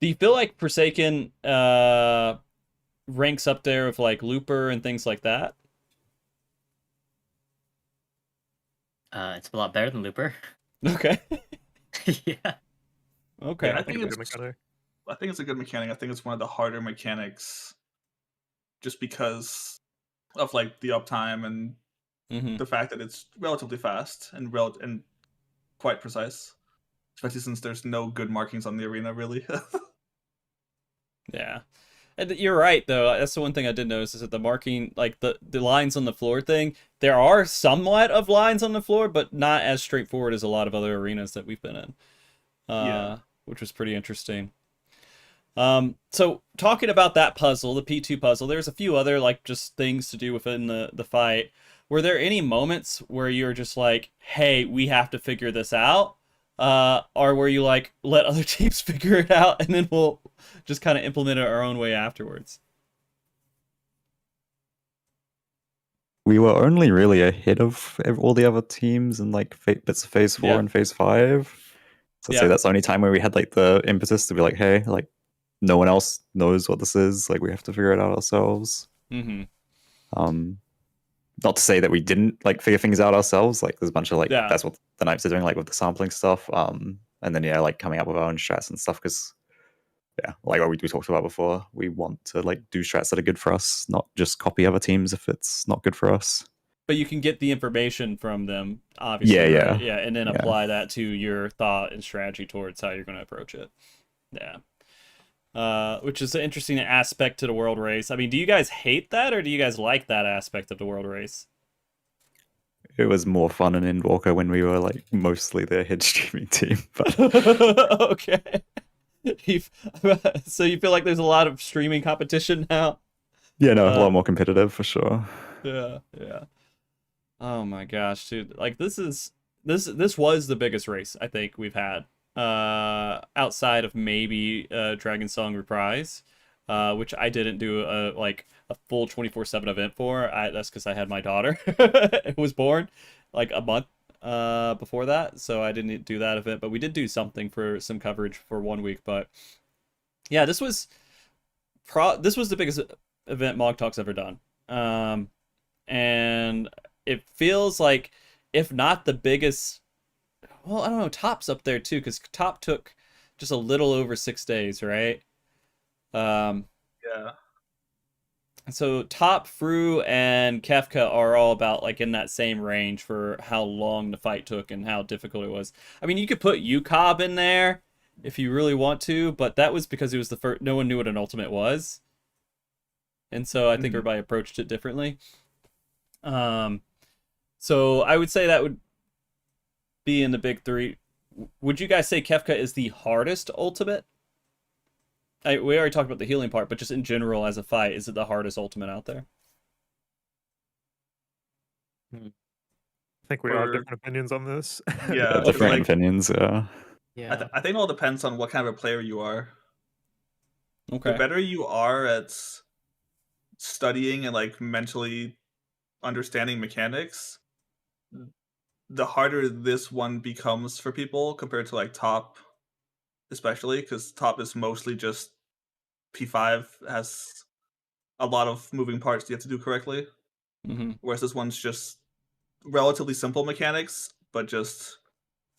Do you feel like Forsaken ranks up there with like Looper and things like that? It's a lot better than Looper. Okay. Yeah. Okay. Yeah, I think it's a good mechanic. I think it's one of the harder mechanics, just because of like the uptime and the fact that it's relatively fast and quite precise, especially since there's no good markings on the arena really. Yeah. And you're right, though. That's the one thing I did notice is that the marking, like the lines on the floor thing, there are somewhat of lines on the floor, but not as straightforward as a lot of other arenas that we've been in, which was pretty interesting. So talking about that puzzle, the P2 puzzle, there's a few other like just things to do within the fight. Were there any moments where you're just like, hey, we have to figure this out? Or were you like, let other teams figure it out and then we'll just kind of implement it our own way afterwards? We were only really ahead of all the other teams in like bits of Phase 4 and Phase 5. So I'd say that's the only time where we had like the impetus to be like, hey, like no one else knows what this is. Like we have to figure it out ourselves. Not to say that we didn't like figure things out ourselves. Like there's a bunch of like that's what the Knights are doing, like with the sampling stuff. And then like coming up with our own strats and stuff. Because like what we talked about before, we want to like do strats that are good for us, not just copy other teams if it's not good for us. But you can get the information from them, obviously. Right? Yeah, and then apply that to your thought and strategy towards how you're going to approach it. Yeah. Which is an interesting aspect to the world race. I mean, do you guys hate that, or do you guys like that aspect of the world race? It was more fun in Endwalker when we were like mostly the head streaming team. But okay. So you feel like there's a lot of streaming competition now? Yeah, no, a lot more competitive for sure. Yeah. Oh my gosh, dude! Like this was the biggest race I think we've had. Outside of maybe Dragon Song Reprise, which I didn't do a full 24/7 event for. That's because I had my daughter who was born like a month before that, so I didn't do that event. But we did do something for some coverage for 1 week. But yeah, this was the biggest event Mog Talk's ever done, and it feels like, if not the biggest. Well, I don't know. Top's up there too, because Top took just a little over 6 days, right? Yeah. So Top, Fru, and Kefka are all about like in that same range for how long the fight took and how difficult it was. I mean, you could put UCOB in there if you really want to, but that was because it was the first. No one knew what an ultimate was, and so I think everybody approached it differently. So I would say that would be in the big three. Would you guys say Kefka is the hardest ultimate? We already talked about the healing part, but just in general as a fight, is it the hardest ultimate out there? I think we all have different opinions on this. Yeah, different opinions. Yeah. I think it all depends on what kind of a player you are. Okay. The better you are at studying and like mentally understanding mechanics, the harder this one becomes for people compared to like Top especially because top is mostly just P5 has a lot of moving parts you have to do correctly. Whereas this one's just relatively simple mechanics, but just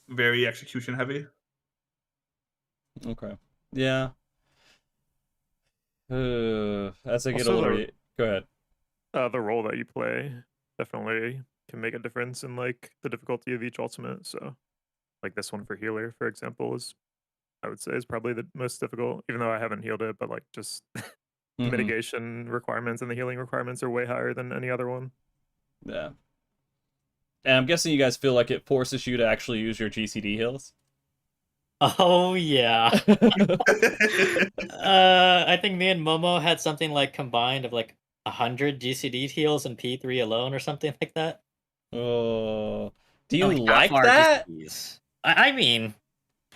very execution heavy. Okay. Yeah. As I get older, go ahead. The role that you play definitely can make a difference in like the difficulty of each ultimate. So, like this one for healer, for example, is I would say is probably the most difficult. Even though I haven't healed it, but like just the mitigation requirements and the healing requirements are way higher than any other one. Yeah. And I'm guessing you guys feel like it forces you to actually use your GCD heals. Oh yeah. I think me and Momo had something like combined of like 100 GCD heals in P3 alone or something like that. Oh, do you like that? I mean,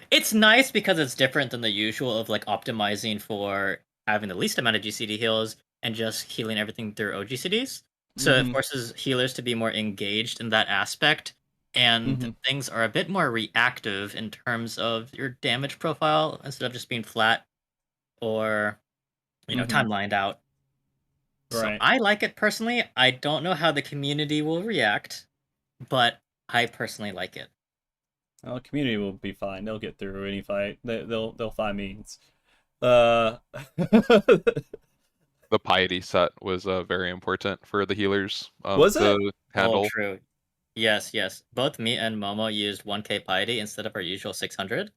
it's nice because it's different than the usual of like optimizing for having the least amount of GCD heals and just healing everything through OGCDs. So it forces healers to be more engaged in that aspect. And things are a bit more reactive in terms of your damage profile instead of just being flat or, you know, timelined out. Right. So I like it personally. I don't know how the community will react, but I personally like it. Well, the community will be fine. They'll get through any fight. They'll find means. The piety set was very important for the healers. Was it? Handle. Oh, true. Yes. Both me and Momo used 1k piety instead of our usual 600.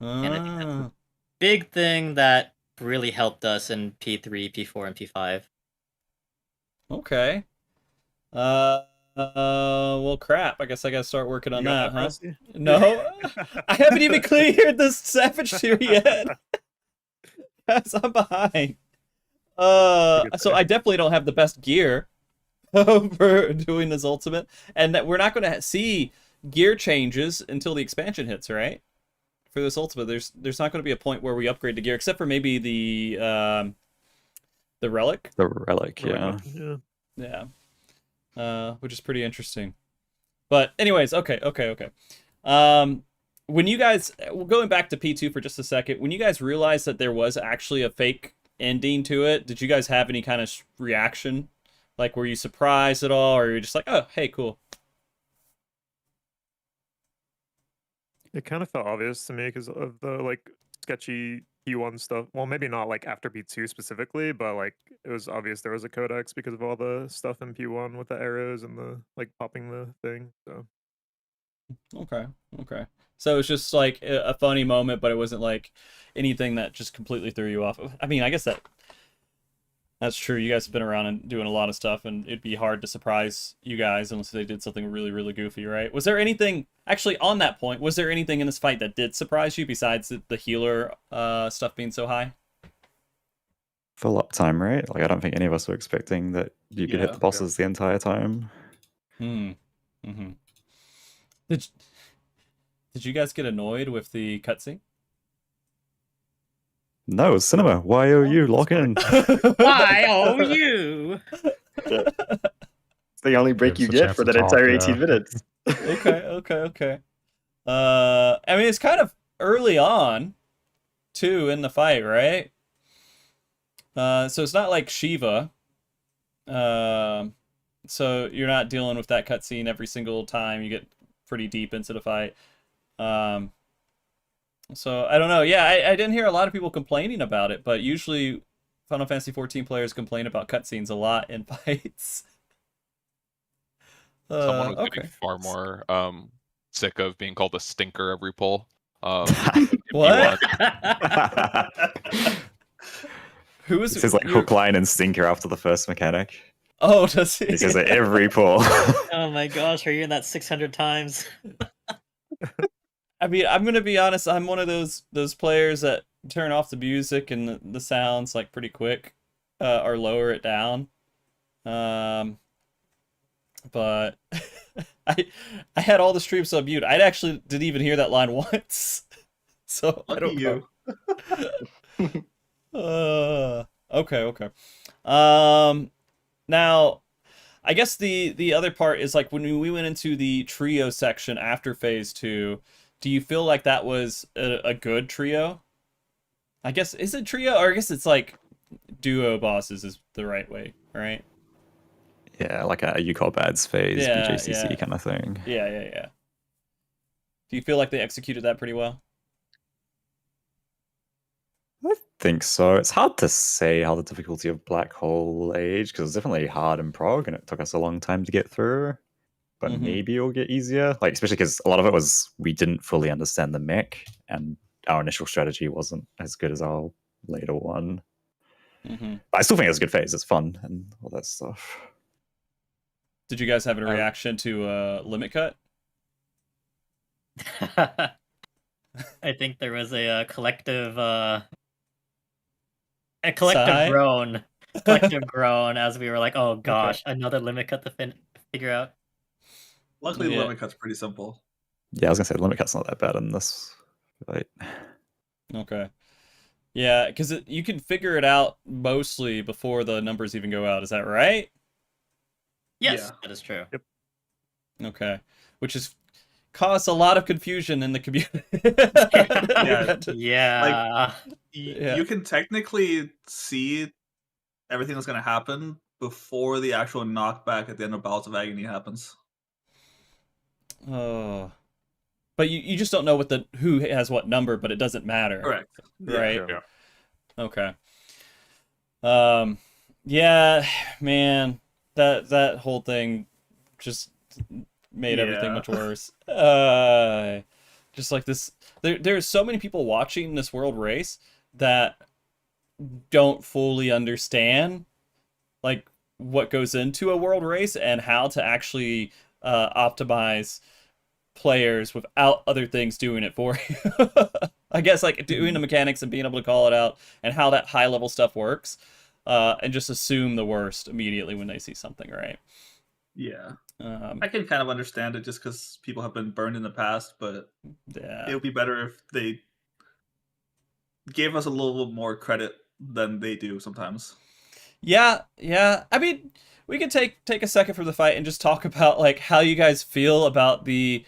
And I think that's a big thing that really helped us in P3, P4, and P5. Okay. Well, crap. I guess I gotta start working on that, huh? No, I haven't even cleared this Savage tier yet. Yes, I'm behind. So I definitely don't have the best gear for doing this ultimate, and that we're not going to see gear changes until the expansion hits, right? For this ultimate, there's not going to be a point where we upgrade the gear, except for maybe the relic. The relic, yeah. Which is pretty interesting. But anyways, okay. When you guys, going back to P2 for just a second, when you guys realized that there was actually a fake ending to it, did you guys have any kind of reaction? Like, were you surprised at all, or were you just like, oh, hey, cool? It kind of felt obvious to me because of the like sketchy P1 stuff. Well, maybe not like after P2 specifically, but like it was obvious there was a codex because of all the stuff in P1 with the arrows and the like popping the thing. So okay. So it's just like a funny moment, but it wasn't like anything that just completely threw you off. I mean, I guess that's true. You guys have been around and doing a lot of stuff, and it'd be hard to surprise you guys unless they did something really, really goofy, right? Was there anything, actually, on that point, was there anything in this fight that did surprise you besides the healer stuff being so high? Full uptime, right? Like, I don't think any of us were expecting that you could hit the bosses the entire time. Did you guys get annoyed with the cutscene? No, cinema. YOU, lock in. YOU. It's the only break you get for that entire 18 minutes. Okay. I mean, it's kind of early on, too, in the fight, right? So it's not like Shiva. So you're not dealing with that cutscene every single time you get pretty deep into the fight. So I don't know. Yeah, I didn't hear a lot of people complaining about it, but usually Final Fantasy XIV players complain about cutscenes a lot in fights. Someone was getting far more sick of being called a stinker every pull. What? Who is? It says like hook, line, and stinker after the first mechanic. Oh, does he? He says it every pull. Oh my gosh, are you in that 600 times? I mean, I'm gonna be honest. I'm one of those players that turn off the music and the sounds like pretty quick, or lower it down. But I had all the streams on mute. I actually didn't even hear that line once. So I don't know. Okay. Now, I guess the other part is like when we went into the trio section after phase 2. do you feel like that was a good trio? I guess, is it trio? Or I guess it's like duo bosses is the right way, right? Yeah, like a UCOB ads phase, BJCC kind of thing. Yeah. Do you feel like they executed that pretty well? I think so. It's hard to say how the difficulty of Black Hole Age, because it's definitely hard in prog, and it took us a long time to get through. But maybe it'll get easier. Like, especially because a lot of it was we didn't fully understand the mech, and our initial strategy wasn't as good as our later one. But I still think it's a good phase. It's fun and all that stuff. Did you guys have a reaction to Limit Cut? I think there was a collective Sigh? collective groan as we were like, "Oh gosh, another Limit Cut to figure out." Luckily, the Limit Cut's pretty simple. Yeah, I was gonna say the Limit Cut's not that bad in this fight. Okay. Yeah, because you can figure it out mostly before the numbers even go out. Is that right? Yes, that is true. Yep. Okay. Which has caused a lot of confusion in the community. Yeah. You can technically see everything that's going to happen before the actual knockback at the end of Balls of Agony happens. Oh. But you just don't know who has what number, but it doesn't matter. Correct. Right? Yeah. Okay. Yeah, man. That whole thing just made everything much worse. Just like this, there's so many people watching this world race that don't fully understand like what goes into a world race and how to actually optimize players without other things doing it for you. I guess like doing the mechanics and being able to call it out and how that high level stuff works, and just assume the worst immediately when they see something, right? Yeah. I can kind of understand it just because people have been burned in the past, but it would be better if they gave us a little more credit than they do sometimes. Yeah. I mean, we could take a second from the fight and just talk about like how you guys feel about the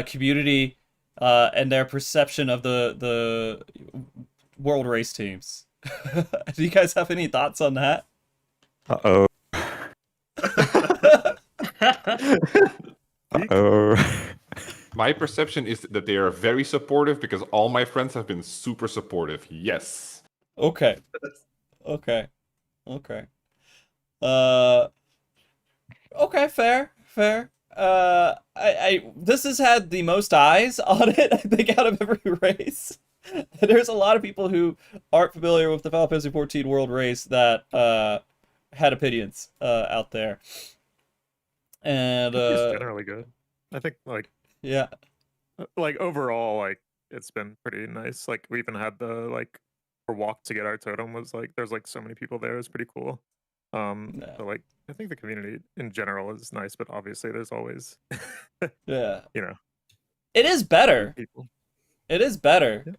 community and their perception of the world race teams. Do you guys have any thoughts on that? Uh-oh. My perception is that they are very supportive because all my friends have been super supportive. Yes. Okay. Okay, fair. This has had the most eyes on it, I think, out of every race. There's a lot of people who aren't familiar with the Final Fantasy XIV World Race that had opinions out there. And it's generally good. I think like overall, like it's been pretty nice. Like we even had the walk to get our totem was like there's like so many people there. It's pretty cool. So like I think the community in general is nice, but obviously there's always it is better. People. It is better.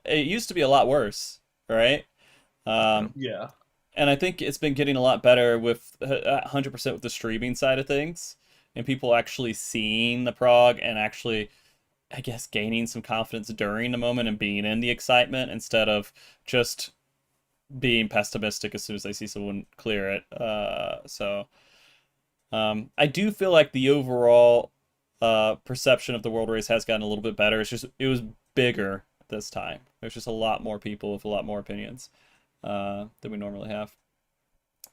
It used to be a lot worse, right? Yeah. And I think it's been getting a lot better with 100% with the streaming side of things and people actually seeing the prog and actually, I guess, gaining some confidence during the moment and being in the excitement instead of just being pessimistic as soon as they see someone clear it. I do feel like the overall perception of the world race has gotten a little bit better. It was bigger this time. There's just a lot more people with a lot more opinions than we normally have.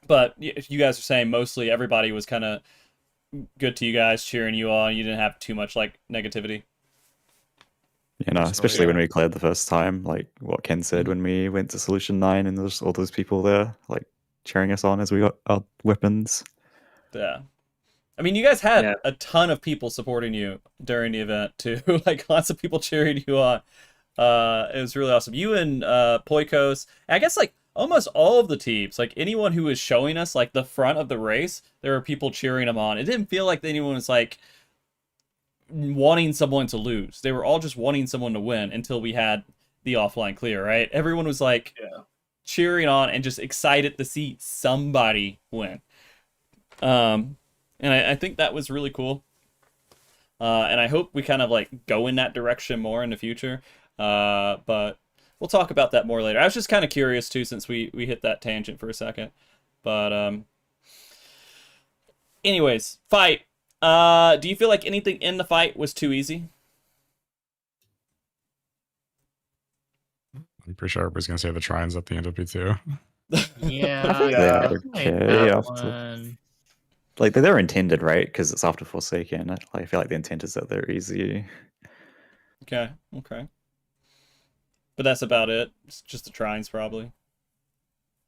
But you guys are saying mostly everybody was kind of good to you guys, cheering you on. You didn't have too much like negativity. You know, especially when we cleared the first time, like what Ken said when we went to Solution 9 and there's all those people there like cheering us on as we got our weapons. Yeah. I mean, you guys had a ton of people supporting you during the event too. Like lots of people cheering you on. It was really awesome. You and Poikos, I guess like almost all of the teams, like anyone who was showing us like the front of the race, there were people cheering them on. It didn't feel like anyone was like wanting someone to lose. They were all just wanting someone to win until we had the offline clear, right? Everyone was like cheering on and just excited to see somebody win. And I think that was really cool. And I hope we kind of like go in that direction more in the future. But we'll talk about that more later. I was just kind of curious too, since we hit that tangent for a second. But anyways, fight. Do you feel like anything in the fight was too easy? I'm pretty sure everybody's gonna say the trines at the end of P2. Yeah, I think they're okay after. Like they're intended, right? Because it's after Forsaken. I feel like the intent is that they're easy. Okay. But that's about it. It's just the trines, probably.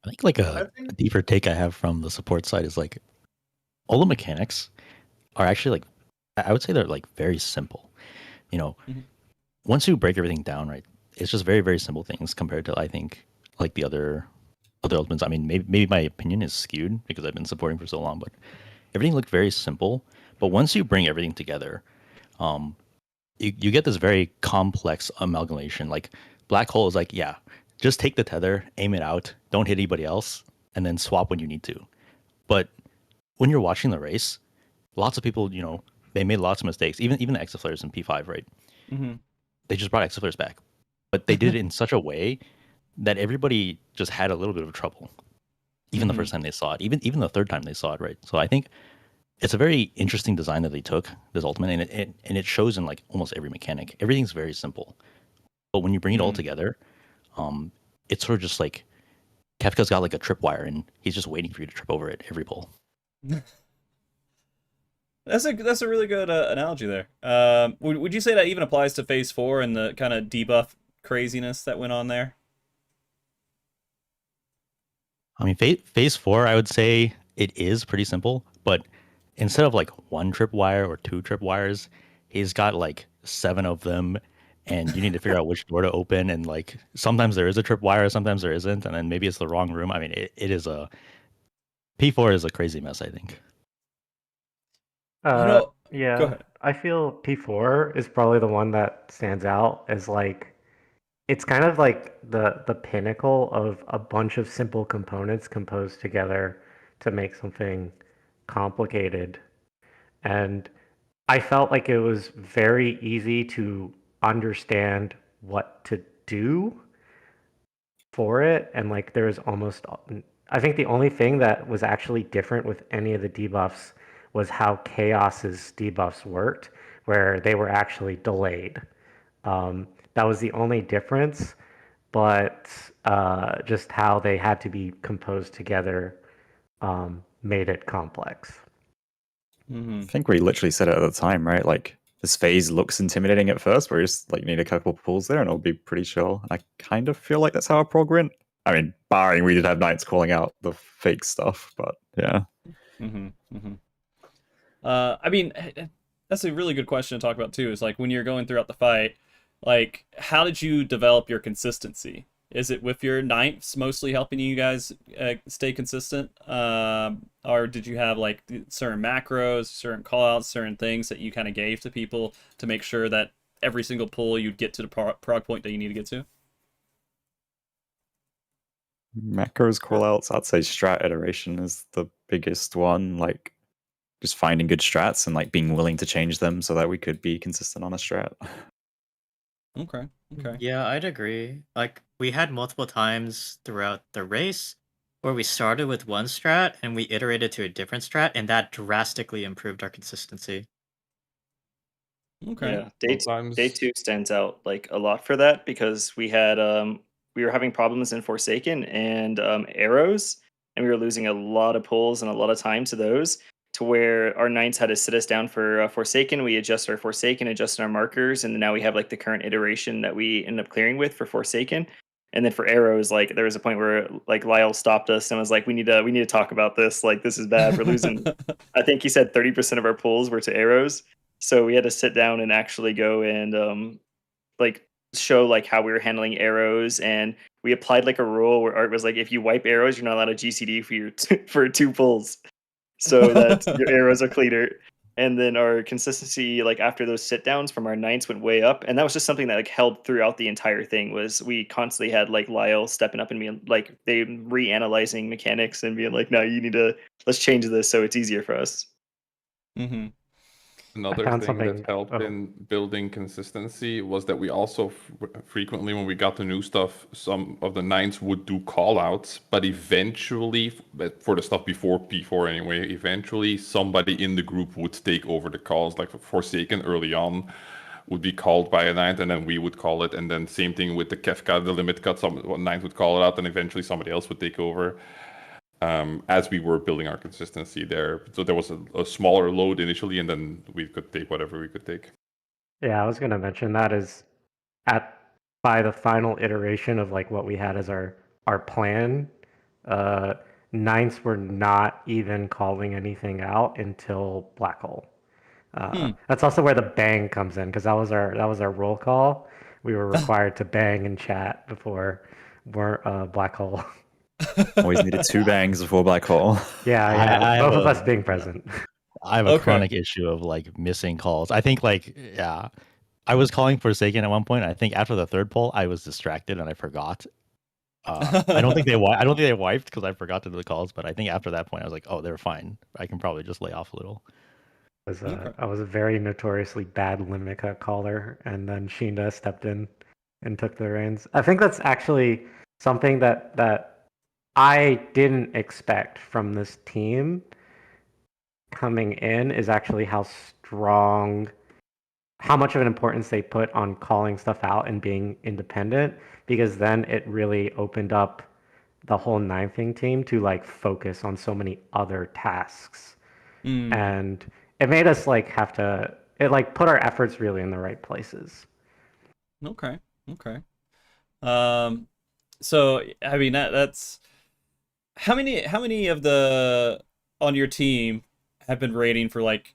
I think like a deeper take I have from the support side is like all the mechanics are actually like I would say they're like very simple. You know, once you break everything down, right, it's just very, very simple things compared to I think like the other ultimates. I mean, maybe my opinion is skewed because I've been supporting for so long, but everything looked very simple. But once you bring everything together, you get this very complex amalgamation. Like Black Hole is like, yeah, just take the tether, aim it out, don't hit anybody else, and then swap when you need to. But when you're watching the race, lots of people, you know, they made lots of mistakes. Even the Exiflares in P5, right? They just brought Exiflares back, but they did it in such a way that everybody just had a little bit of trouble. Even the first time they saw it, even the third time they saw it, right? So I think it's a very interesting design that they took, this ultimate, and it shows in like almost every mechanic. Everything's very simple, but when you bring it all together, it's sort of just like Kefka's got like a tripwire, and he's just waiting for you to trip over it every pull. That's a really good analogy there. Would you say that even applies to Phase 4 and the kind of debuff craziness that went on there? I mean, Phase 4, I would say it is pretty simple, but instead of like one tripwire or two tripwires, he's got like 7 of them, and you need to figure out which door to open. And like sometimes there is a tripwire, sometimes there isn't, and then maybe it's the wrong room. I mean, it is a P4 is a crazy mess, I think. Yeah, go ahead. I feel P4 is probably the one that stands out as like it's kind of like the pinnacle of a bunch of simple components composed together to make something complicated. And I felt like it was very easy to understand what to do for it. And like there was almost, I think the only thing that was actually different with any of the debuffs was how Chaos's debuffs worked, where they were actually delayed. That was the only difference, but just how they had to be composed together made it complex. I think we literally said it at the time, right? Like this phase looks intimidating at first, but we just like need a couple of pulls there and it'll be pretty chill. And I kind of feel like that's how our prog went. I mean, barring we did have knights calling out the fake stuff, but yeah. I mean, that's a really good question to talk about too. Is like when you're going throughout the fight, like how did you develop your consistency? Is it with your knights mostly helping you guys stay consistent, or did you have like certain macros, certain callouts, certain things that you kind of gave to people to make sure that every single pull you'd get to the prog point that you need to get to? Macros, callouts, I'd say strat iteration is the biggest one. Like just finding good strats and like being willing to change them so that we could be consistent on a strat. Okay. Yeah, I'd agree. Like we had multiple times throughout the race where we started with one strat and we iterated to a different strat, and that drastically improved our consistency. Okay. Yeah, day two stands out like a lot for that because we had we were having problems in Forsaken and arrows, and we were losing a lot of pulls and a lot of time to those. To where our knights had to sit us down for Forsaken. We adjust our Forsaken, adjusted our markers, and now we have like the current iteration that we end up clearing with for Forsaken. And then for arrows, like there was a point where like Lyle stopped us and was like, "We need to talk about this. Like this is bad. We're losing." I think he said 30% of our pulls were to arrows, so we had to sit down and actually go and like show like how we were handling arrows, and we applied like a rule where Art was like, if you wipe arrows, you're not allowed a GCD for your for 2 pulls. So that your arrows are cleaner. And then our consistency, like after those sit downs from our knights, went way up. And that was just something that like held throughout the entire thing. Was we constantly had like Lyle stepping up and being like they reanalyzing mechanics and being like, no, you need to let's change this so it's easier for us. Another thing that helped in building consistency was that we also frequently, when we got the new stuff, some of the nines would do call outs, but eventually, for the stuff before P4 anyway, eventually somebody in the group would take over the calls. Like Forsaken early on would be called by a nine, and then we would call it. And then same thing with the Kefka, the limit cut, some nines would call it out, and eventually somebody else would take over. As we were building our consistency there. So there was a smaller load initially, and then we could take whatever we could take. Yeah, I was going to mention that is by the final iteration of like what we had as our plan, ninths were not even calling anything out until Black Hole. That's also where the bang comes in, because that was our roll call. We were required to bang and chat before Black Hole. Always needed 2 bangs before Black Hole. Yeah, both of us being present. I have a chronic issue of like missing calls. I think I was calling Forsaken at one point. I think after the third poll, I was distracted and I forgot. I don't think they wiped because I forgot to do the calls. But I think after that point, I was like, oh, they're fine. I can probably just lay off a little. I was a very notoriously bad limit cut caller, and then Sheena stepped in and took the reins. I think that's actually something that I didn't expect from this team coming in, is actually how much of an importance they put on calling stuff out and being independent, because then it really opened up the whole ninthing team to like focus on so many other tasks. And it made us like put our efforts really in the right places. Okay. So I mean that's how many of the on your team have been raiding for like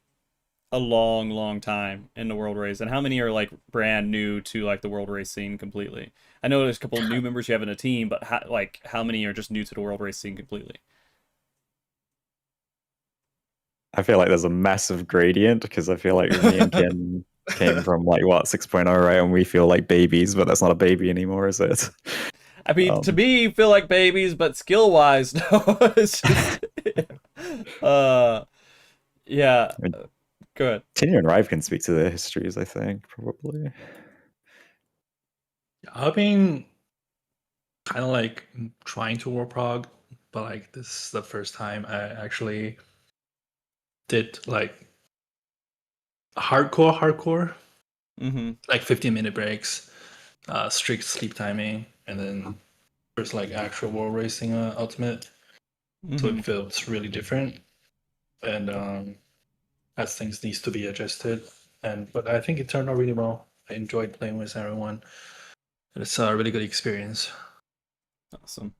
a long time in the world race, and how many are like brand new to like the world race scene completely? I know there's a couple of new members you have in a team, but how many are just new to the world race scene completely? I feel like there's a massive gradient, because I feel like me and Ken came from like 6.0, right? And we feel like babies, but that's not a baby anymore, is it? I mean, to me, feel like babies, but skill-wise, no. It's just, yeah. Good. Tinio and Rive can speak to their histories, I think, probably. I've been kind of like trying to war prog, but like this is the first time I actually did like hardcore, like 15-minute breaks, strict sleep timing, and then there's like actual world racing ultimate. So it feels really different, and as things needs to be adjusted. But I think it turned out really well. I enjoyed playing with everyone. It's a really good experience. Awesome.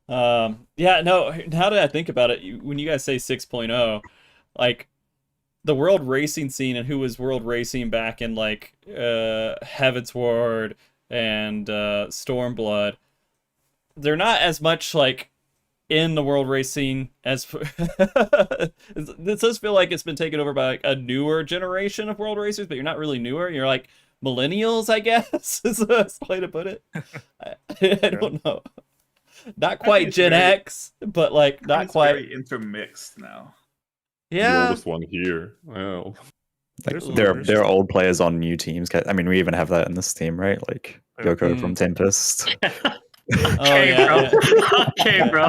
Yeah, no, now that I think about it, when you guys say 6.0, like the world racing scene and who was world racing back in like Heaven's Ward and Stormblood, they're not as much like in the world race scene as this does feel like it's been taken over by like a newer generation of world racers, but you're not really newer. You're like millennials, I guess, is the best way to put it. I don't know. Not quite Gen X, but like not quite. Very intermixed now. Yeah. The oldest one here. Well, there are old players on new teams. I mean, we even have that in this team, right? Like Yoko from Tempest. Okay, bro.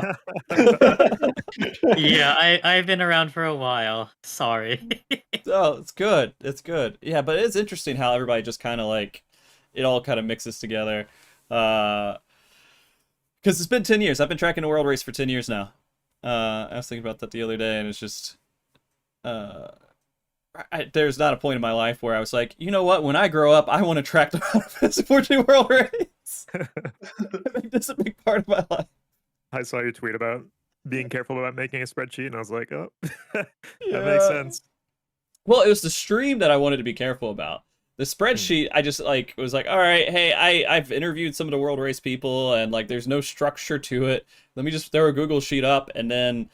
Yeah, I've been around for a while. Sorry. Oh, it's good. Yeah, but it's interesting how everybody just kind of like it all kind of mixes together. Because it's been 10 years. I've been tracking the world race for 10 years now. I was thinking about that the other day, and it's just there's not a point in my life where I was like, you know what? When I grow up, I want to track the 14 world race. I think this is a big part of my life. I saw your tweet about being careful about making a spreadsheet, and I was like, oh, that makes sense. Well, it was the stream that I wanted to be careful about. The spreadsheet, I just like was like, all right, hey, I've interviewed some of the world race people, and like there's no structure to it. Let me just throw a Google sheet up, and then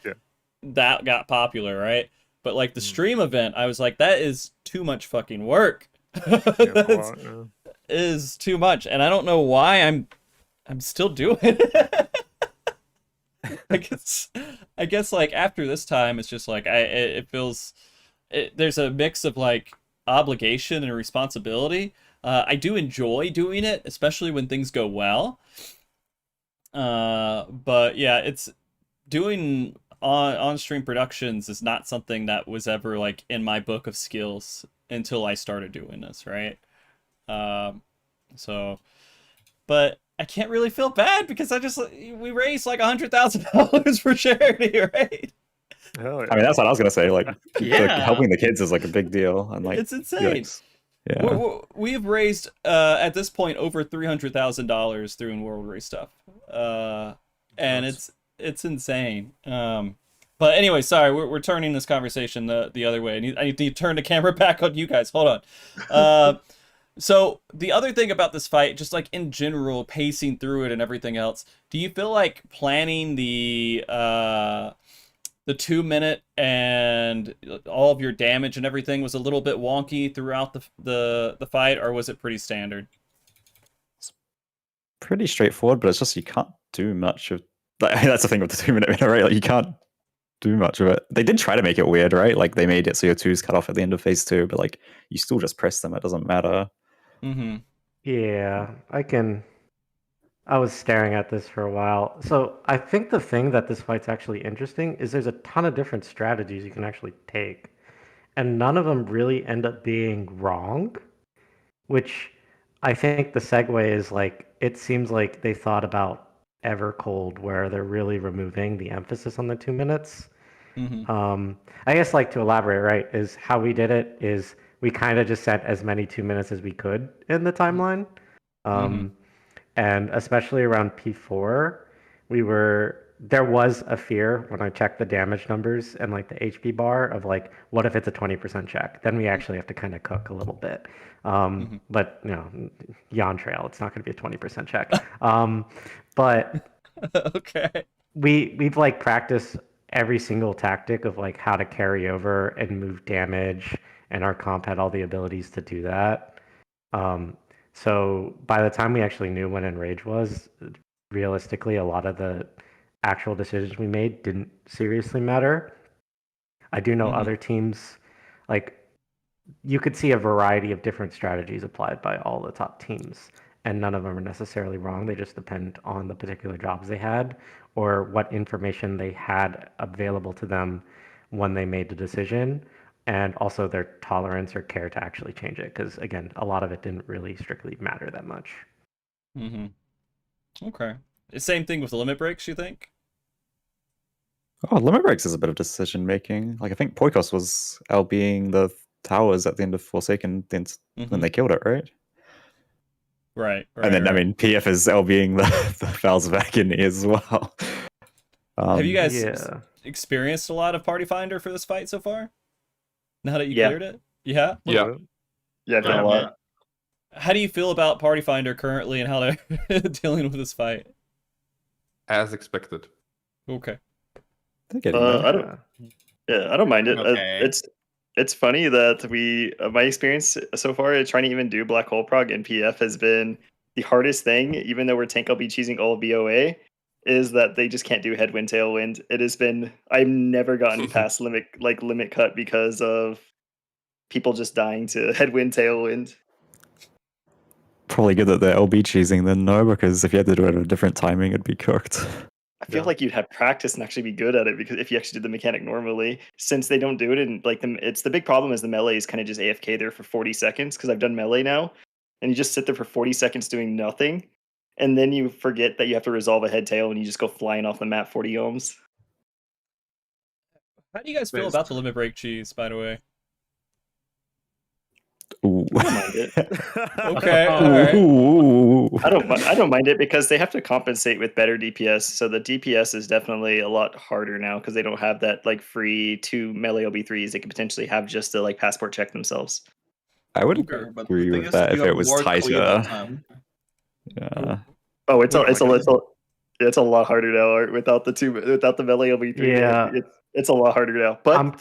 that got popular, right? But like the stream event, I was like, that is too much fucking work. That is too much, and I don't know why I'm still doing it. I guess like after this time, it's just like it feels there's a mix of like obligation and responsibility. I do enjoy doing it, especially when things go well. But yeah, it's doing on-stream productions is not something that was ever like in my book of skills until I started doing this, right? So, but I can't really feel bad because we raised like $100,000 for charity, right? Hell yeah. I mean, that's what I was gonna say. Like, Yeah. helping the kids is like a big deal, and like it's insane. Yeah. We've raised at this point over $300,000 through In World Race stuff, and it's insane. But anyway, sorry, we're turning this conversation the other way. I need to turn the camera back on you guys. Hold on. So the other thing about this fight, just like in general, pacing through it and everything else, do you feel like planning the 2 minute and all of your damage and everything was a little bit wonky throughout the fight, or was it pretty standard? It's pretty straightforward, but it's just you can't do much of. Like, that's the thing with the 2 minute, right? Like, you can't do much of it. They did try to make it weird, right? Like they made it so your 2's cut off at the end of phase 2, but like you still just press them. It doesn't matter. Mm-hmm. Yeah, I was staring at this for a while. So I think the thing that this fight's actually interesting is there's a ton of different strategies you can actually take, and none of them really end up being wrong, which I think the segue is like, it seems like they thought about Evercold, where they're really removing the emphasis on the 2 minutes. Mm-hmm. I guess, like, to elaborate, right, is how we did it is we kind of just set as many 2 minutes as we could in the timeline. And especially around P4, there was a fear when I checked the damage numbers and like the HP bar of like, what if it's a 20% check? Then we actually have to kind of cook a little bit. But Yon Trail, it's not going to be a 20% check. But okay, we've like practiced every single tactic of like how to carry over and move damage, and our comp had all the abilities to do that. So by the time we actually knew when Enrage was, realistically, a lot of the actual decisions we made didn't seriously matter. I do know other teams, like, you could see a variety of different strategies applied by all the top teams, and none of them are necessarily wrong. They just depend on the particular jobs they had or what information they had available to them when they made the decision, and also their tolerance or care to actually change it, because again, a lot of it didn't really strictly matter that much. Okay. Same thing with limit breaks, you think? Oh, limit breaks is a bit of decision making. Like I think Poikos was LBing the towers at the end of Forsaken when they killed it, right? Right. And then I mean PF is LBing the Falzvac in as well. Have you guys experienced a lot of Party Finder for this fight so far? Now that you cleared it? Yeah? Yeah, I've done a lot. How do you feel about Party Finder currently and how they're dealing with this fight? As expected. Okay. I don't mind it. Okay. It's funny that my experience so far is trying to even do Black Hole Prog in PF has been the hardest thing, even though we're tank LB choosing all BOA, is that they just can't do headwind tailwind. It has been, I've never gotten past limit cut because of people just dying to headwind tailwind. Probably good that they're LB choosing then, no, because if you had to do it at a different timing, it'd be cooked. I feel like you'd have practice and actually be good at it, because if you actually did the mechanic normally, since they don't do it, and like it's the big problem is the melee is kind of just AFK there for 40 seconds, because I've done melee now, and you just sit there for 40 seconds doing nothing, and then you forget that you have to resolve a head tail, and you just go flying off the map 40 ohms. How do you guys feel about the limit break cheese, by the way? Ooh. I don't mind it. Okay. All right. I don't mind it because they have to compensate with better DPS. So the DPS is definitely a lot harder now because they don't have that like free 2 melee OB3s. They could potentially have just to like passport check themselves. I would agree with that if it was tighter. Yeah. Oh, it's a lot harder now without the melee OB3. Yeah, it's a lot harder now. But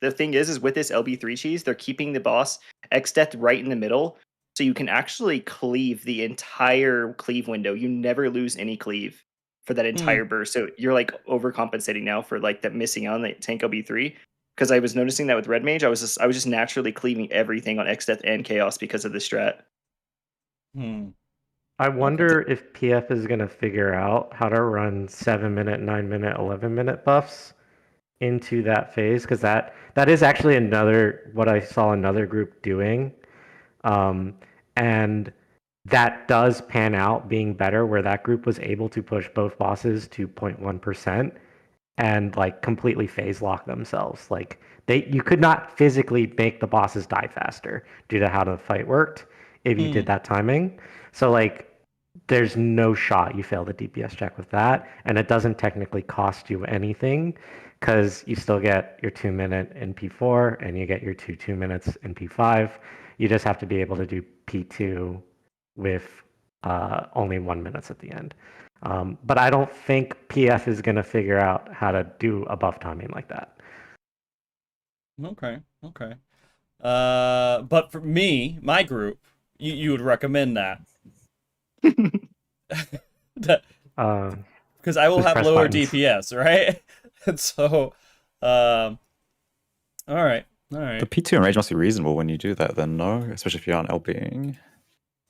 the thing is with this LB3 cheese, they're keeping the boss X-Death right in the middle, so you can actually cleave the entire cleave window. You never lose any cleave for that entire burst. So you're like overcompensating now for like that missing out on the tank LB3. because I was noticing that with Red Mage, I was just naturally cleaving everything on X Death and Chaos because of the strat. I wonder if PF is going to figure out how to run 7-minute, 9-minute, 11-minute buffs into that phase, because that is actually what I saw another group doing, and that does pan out being better, where that group was able to push both bosses to 0.1% and like completely phase lock themselves. Like you could not physically make the bosses die faster due to how the fight worked if you did that timing. So like there's no shot you fail the DPS check with that, and it doesn't technically cost you anything because you still get your 2-minute in P4 and you get your 2 minutes in P5. You just have to be able to do P2 with only 1 minute at the end. But I don't think PF is going to figure out how to do a buff timing like that. Okay. But for me, my group, you would recommend that. Because I will have lower DPS, right? And so, all right. The P2 and Rage must be reasonable when you do that then, no? Especially if you aren't LBing.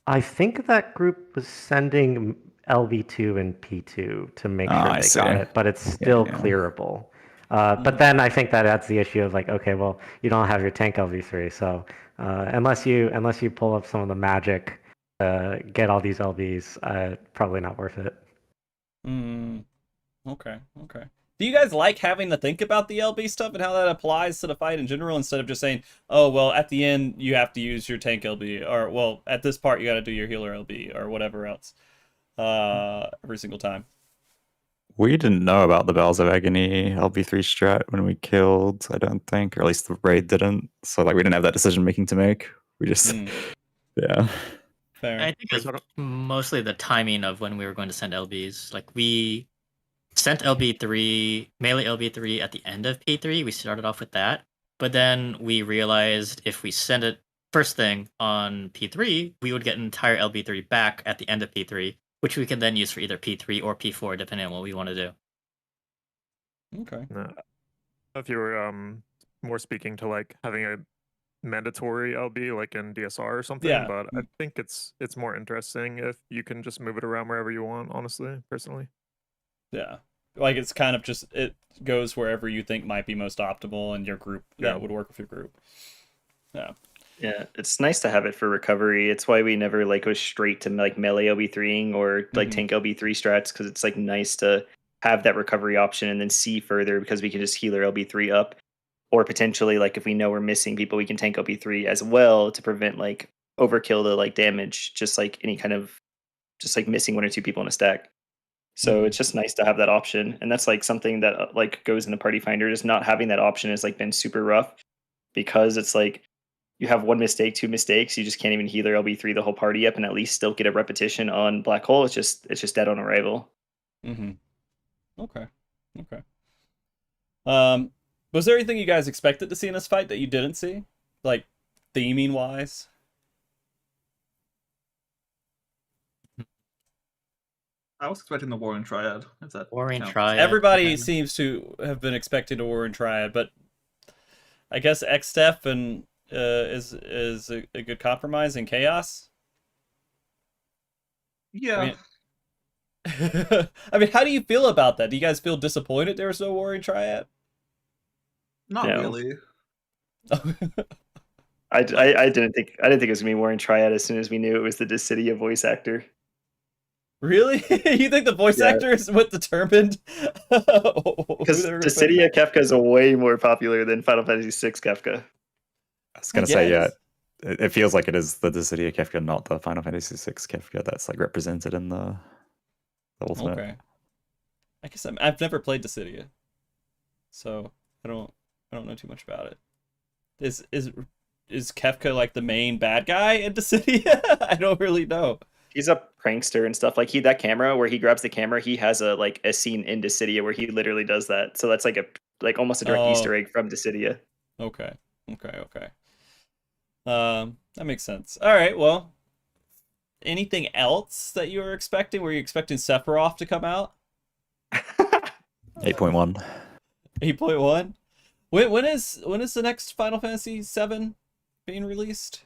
I think that group was sending LB2 and P2 to make sure they got it, but it's still clearable. But then I think that adds the issue of like, okay, well, you don't have your tank LB3, so unless you pull up some of the magic, get all these LBs, probably not worth it. Okay. Do you guys like having to think about the LB stuff and how that applies to the fight in general, instead of just saying, oh, well, at the end you have to use your tank LB, or, well, at this part you got to do your healer LB, or whatever else, every single time? We didn't know about the Bells of Agony LB3 strat when we killed, I don't think, or at least the raid didn't. So, like, we didn't have that decision making to make. We just, yeah. Fair. I think it's mostly the timing of when we were going to send LBs. Like, we sent LB3, melee LB3 at the end of P3. We started off with that. But then we realized if we send it first thing on P3, we would get an entire LB3 back at the end of P3, which we can then use for either P3 or P4, depending on what we want to do. Okay. If you were more speaking to like having a mandatory LB like in DSR or something, but I think it's more interesting if you can just move it around wherever you want, honestly, personally. Yeah. Like it's kind of just, it goes wherever you think might be most optimal in your group that would work with your group. Yeah. Yeah, it's nice to have it for recovery. It's why we never like go straight to like melee LB3ing or like tank LB3 strats, because it's like nice to have that recovery option and then see further, because we can just healer LB3 up, or potentially like if we know we're missing people, we can tank LB3 as well to prevent like overkill to like damage, just like any kind of just like missing 1 or 2 people in a stack. So it's just nice to have that option, and that's like something that like goes into Party Finder. Just not having that option has like been super rough, because it's like you have 1 mistake, 2 mistakes, you just can't even healer LB3 the whole party up and at least still get a repetition on Black Hole. It's just dead on arrival. Okay. Was there anything you guys expected to see in this fight that you didn't see, like theming wise? I was expecting the Warring Triad. Is that Warring Triad? Everybody seems to have been expecting a Warring Triad, but I guess X-Steph and is a good compromise in Chaos. Yeah. I mean, how do you feel about that? Do you guys feel disappointed there was no Warring Triad? Not really. I didn't think it was gonna be Warring Triad as soon as we knew it was the Dissidia voice actor. Really? You think the voice actor is what determined? Because Dissidia Kefka is way more popular than Final Fantasy VI Kefka. I was gonna say, yeah, it feels like it is the Dissidia Kefka, not the Final Fantasy VI Kefka that's like represented in the Ultimate. Okay. I guess I've never played Dissidia, so I don't know too much about it. Is Kefka like the main bad guy in Dissidia? I don't really know. He's a prankster and stuff. Like that camera where he grabs the camera, he has a scene in Dissidia where he literally does that. So that's like almost a direct Easter egg from Dissidia. Okay. That makes sense. All right. Well, anything else that you were expecting? Were you expecting Sephiroth to come out? 8.1. 8.1. When is the next Final Fantasy VII being released?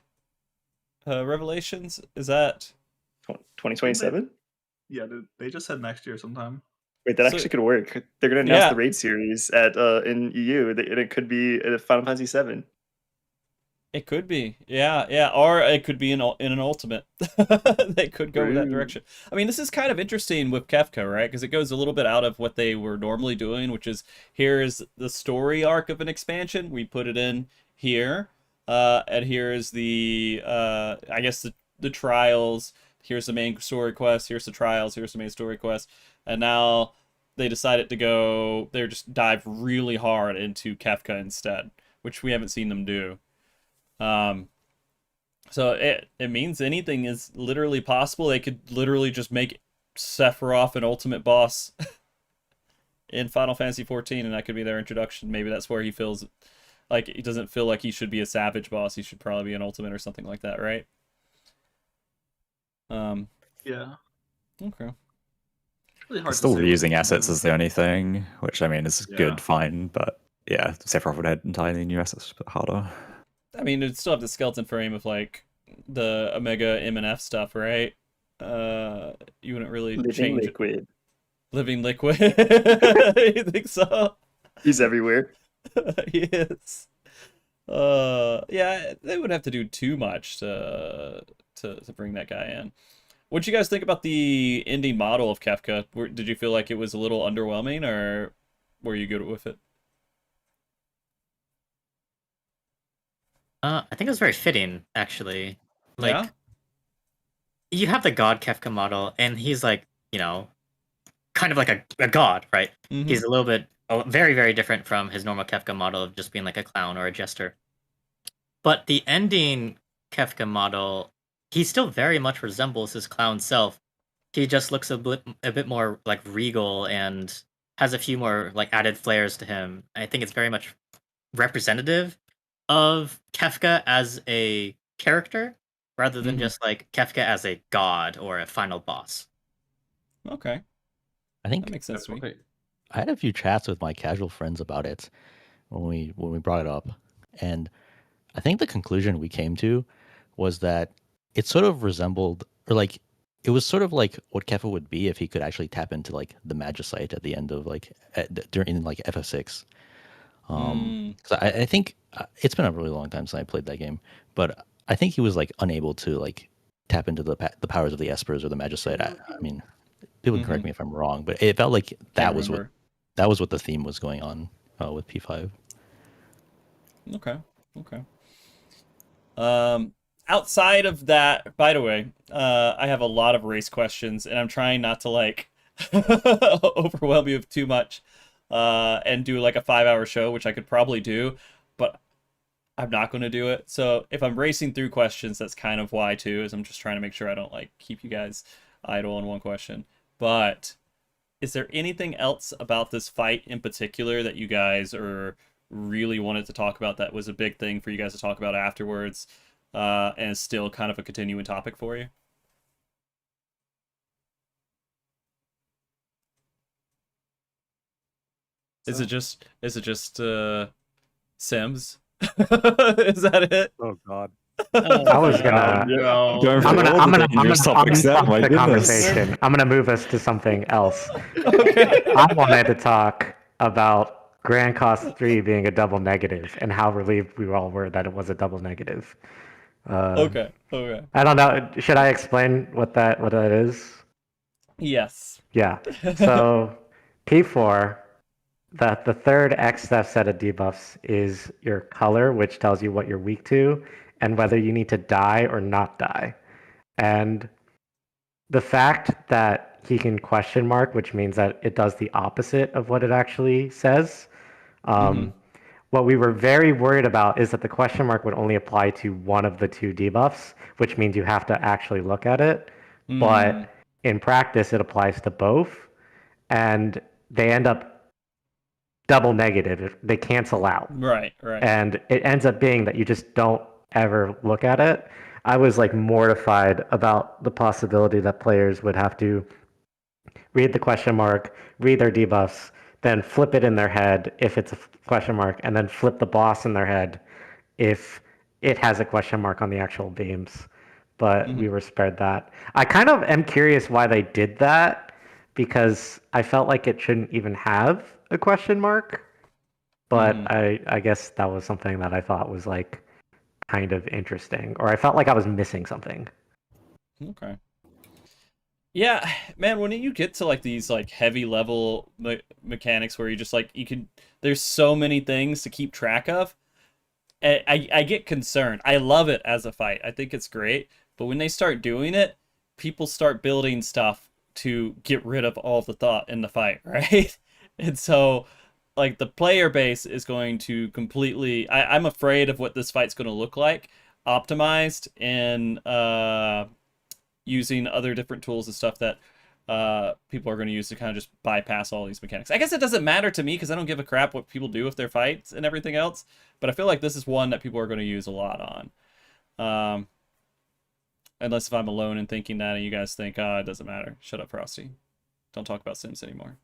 Revelations, is that 2027? Yeah, they just said next year sometime. Wait, that actually could work. They're gonna announce the raid series at in EU, and it could be Final Fantasy VII. It could be, yeah, or it could be in an Ultimate. They could go that direction. I mean, this is kind of interesting with Kefka, right? Because it goes a little bit out of what they were normally doing, which is here's the story arc of an expansion. We put it in here, and here's the I guess the trials. Here's the main story quest. Here's the trials. Here's the main story quest. And now they decided to go. They just dive really hard into Kefka instead, which we haven't seen them do. So it means anything is literally possible. They could literally just make Sephiroth an ultimate boss in Final Fantasy XIV, and that could be their introduction. Maybe that's where he feels like he doesn't feel like he should be a savage boss. He should probably be an ultimate or something like that, right? Yeah. Okay. It's really hard. Still reusing assets is the only thing, which I mean is good, fine, but yeah, Sephiroth would have entirely new assets, a bit harder. I mean, it'd still have the skeleton frame of like the Omega M&F stuff, right? You wouldn't really change Liquid. Living Liquid. You think so? He's everywhere. He is. Yeah, they wouldn't have to do too much to bring that guy in. What'd you guys think about the ending model of Kefka? Did you feel like it was a little underwhelming, or were you good with it? I think it was very fitting, actually. Like, you have the god Kefka model, and he's like, kind of like a god, right? Mm-hmm. He's a little bit, very, very different from his normal Kefka model of just being like a clown or a jester. But the ending Kefka model, he still very much resembles his clown self. He just looks a bit more like regal and has a few more like added flares to him. I think it's very much representative of Kefka as a character rather than just like Kefka as a god or a final boss. Okay. I think that makes sense to me. I had a few chats with my casual friends about it when we brought it up, and I think the conclusion we came to was that it sort of resembled, or like it was sort of like what Kefka would be if he could actually tap into like the Magicite at the end of like during like FF6. So I think it's been a really long time since I played that game, but I think he was like unable to like tap into the powers of the Espers or the Magicite. I mean, people can correct me if I'm wrong, but it felt like that was what the theme was going on with P5. Okay. Outside of that, by the way, I have a lot of race questions, and I'm trying not to like overwhelm you with too much. And do like a 5-hour show, which I could probably do, but I'm not going to do it. So if I'm racing through questions, that's kind of why too, is I'm just trying to make sure I don't like keep you guys idle on one question. But is there anything else about this fight in particular that you guys really wanted to talk about that was a big thing for you guys to talk about afterwards, and is still kind of a continuing topic for you? Is it just Sims? Is that it? Oh God. I was gonna. No. I'm gonna the conversation. I'm gonna move us to something else. Okay. I wanted to talk about Grand Cost 3 being a double negative and how relieved we all were that it was a double negative. Okay. I don't know. Should I explain what that is? Yes. Yeah. So P4. That the third XF set of debuffs is your color, which tells you what you're weak to, and whether you need to die or not die. And the fact that he can question mark, which means that it does the opposite of what it actually says. What we were very worried about is that the question mark would only apply to one of the two debuffs, which means you have to actually look at it. But in practice, it applies to both, and they end up double negative. They cancel out. Right. And it ends up being that you just don't ever look at it. I was like mortified about the possibility that players would have to read the question mark, read their debuffs, then flip it in their head if it's a question mark, and then flip the boss in their head if it has a question mark on the actual beams. But we were spared that. I kind of am curious why they did that, because I felt like it shouldn't even have a question mark. But I guess that was something that I thought was like kind of interesting, or I felt like I was missing something. Okay. Yeah, man, when you get to like these like heavy level mechanics where you just like there's so many things to keep track of, I get concerned. I love it as a fight. I think it's great, but when they start doing it, people start building stuff to get rid of all the thought in the fight, right? And so like the player base is going to completely I'm afraid of what this fight's going to look like optimized in using other different tools and stuff that people are going to use to kind of just bypass all these mechanics. I guess it doesn't matter to me because I don't give a crap what people do with their fights and everything else, but I feel like this is one that people are going to use a lot on. Unless if I'm alone and thinking that and you guys think, it doesn't matter. Shut up, Frosty. Don't talk about Sims anymore.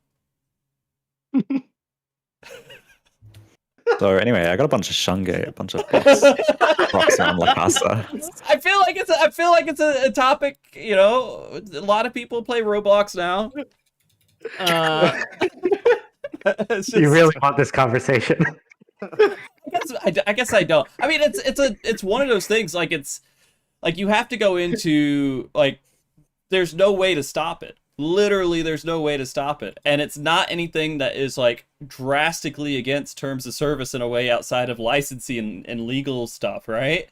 So anyway, I got a bunch of Shungay, a bunch of proxy on La Casa. I feel like it's a topic, you know, a lot of people play Roblox now. Just... You really want this conversation? I guess I don't. I mean, it's one of those things, like it's like you have to go into like there's no way to stop it. Literally, there's no way to stop it. And it's not anything that is like drastically against terms of service in a way outside of licensing and legal stuff, right?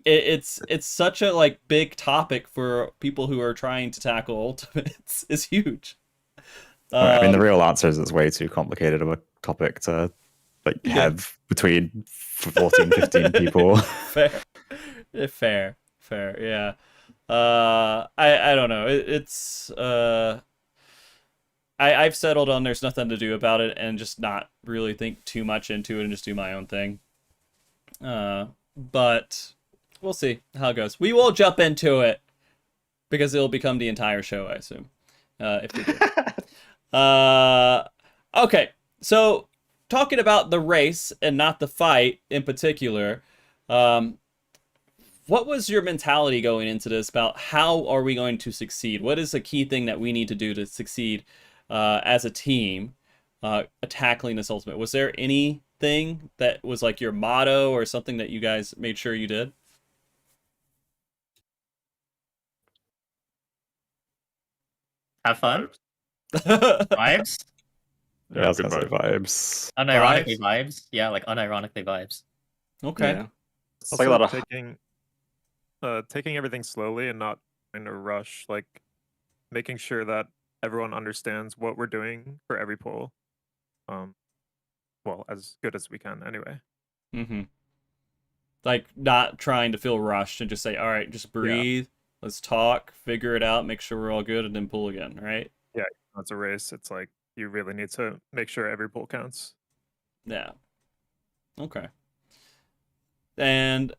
It's such a like big topic for people who are trying to tackle ultimates. It's huge. I mean, the real answer is it's way too complicated of a topic to like have between 14, 15 people. Fair, yeah. I don't know. It's I've settled on there's nothing to do about it and just not really think too much into it and just do my own thing. But we'll see how it goes. We will jump into it because it'll become the entire show, I assume. If we do. Okay, so talking about the race and not the fight in particular, what was your mentality going into this about how are we going to succeed? What is the key thing that we need to do to succeed as a team tackling this ultimate? Was there anything that was like your motto or something that you guys made sure you did? Have fun. Vibes? Yeah, I was gonna say vibes. Unironically vibes? Yeah, like unironically vibes. Okay. Yeah. It's like a lot of taking everything slowly and not trying to rush, like making sure that everyone understands what we're doing for every pull. Well, as good as we can anyway. Mm-hmm. Like not trying to feel rushed and just say, all right, just breathe, let's talk, figure it out, make sure we're all good, and then pull again, right? Yeah, it's a race. It's like you really need to make sure every pull counts. Yeah. Okay. And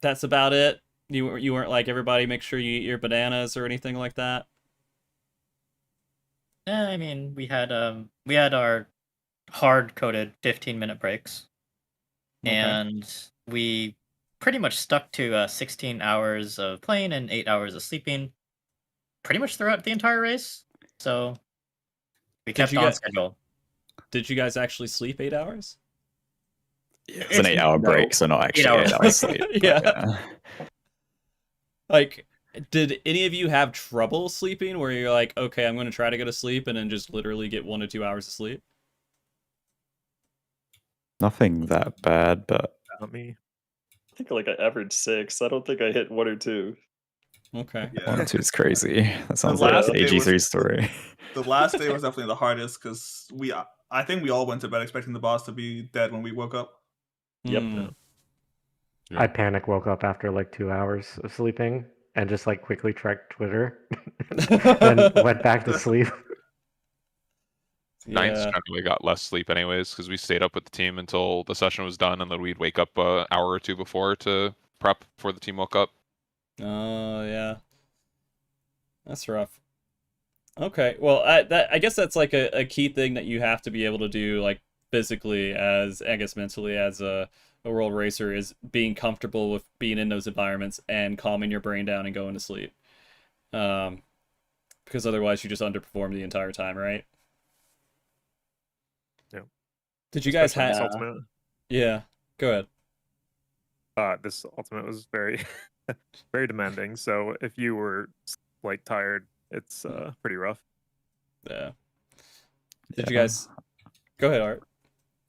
that's about it. You weren't like everybody make sure you eat your bananas or anything like that. Yeah, I mean we had our hard-coded 15-minute breaks, and we pretty much stuck to 16 hours of playing and 8 hours of sleeping, pretty much throughout the entire race. So we kept on schedule. Did you guys actually sleep 8 hours? Yeah, it's an 8-hour break, so not actually 8 hours sleep. Yeah. Like, did any of you have trouble sleeping where you're like, okay, I'm going to try to go to sleep and then just literally get 1 to 2 hours of sleep? Nothing that bad, but not me. I think like I averaged 6. I don't think I hit 1 or 2. Okay. Yeah. 1 or 2 is crazy. That sounds like an AG3 story. The last day was definitely the hardest because I think we all went to bed expecting the boss to be dead when we woke up. Yep. I woke up after like 2 hours of sleeping and just like quickly checked Twitter, then went back to sleep. Ninths generally got less sleep anyways because we stayed up with the team until the session was done, and then we'd wake up an hour or two before to prep before the team woke up. Oh yeah, that's rough. Okay, well, I guess that's like a key thing that you have to be able to do, like physically, as I guess mentally, as a world racer, is being comfortable with being in those environments and calming your brain down and going to sleep. Because otherwise you just underperform the entire time, right? Yeah. Did you guys Especially have? this ultimate? Yeah, go ahead. This ultimate was very, very demanding. So if you were like tired, it's pretty rough. Yeah. Did you guys? Go ahead, Art.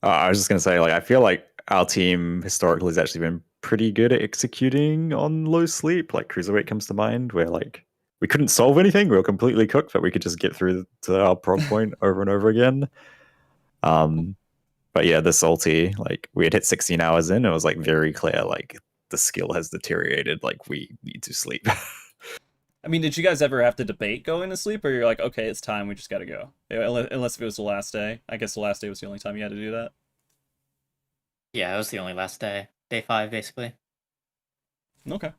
I was just gonna say, like, I feel like our team historically has actually been pretty good at executing on low sleep. Like Cruiserweight comes to mind, where like we couldn't solve anything, we were completely cooked, but we could just get through to our prog point over and over again. But yeah, this ulti, like we had hit 16 hours in, it was like very clear, like the skill has deteriorated, like we need to sleep. I mean, did you guys ever have to debate going to sleep, or you're like, okay, it's time, we just gotta go? Unless if it was the last day. I guess the last day was the only time you had to do that. Yeah, it was the only last day. Day 5, basically. Okay.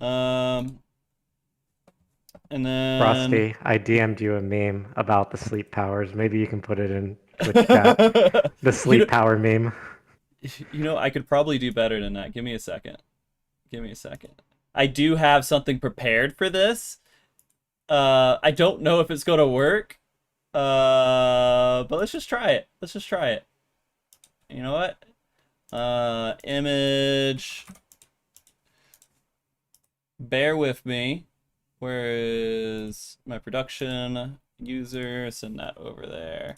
And then Rusty, I DM'd you a meme about the sleep powers. Maybe you can put it in Twitch chat. The sleep power meme. You know, I could probably do better than that. Give me a second. I do have something prepared for this. I don't know if it's gonna work. But let's just try it. You know what? Image. Bear with me. Where is my production user? Send that over there.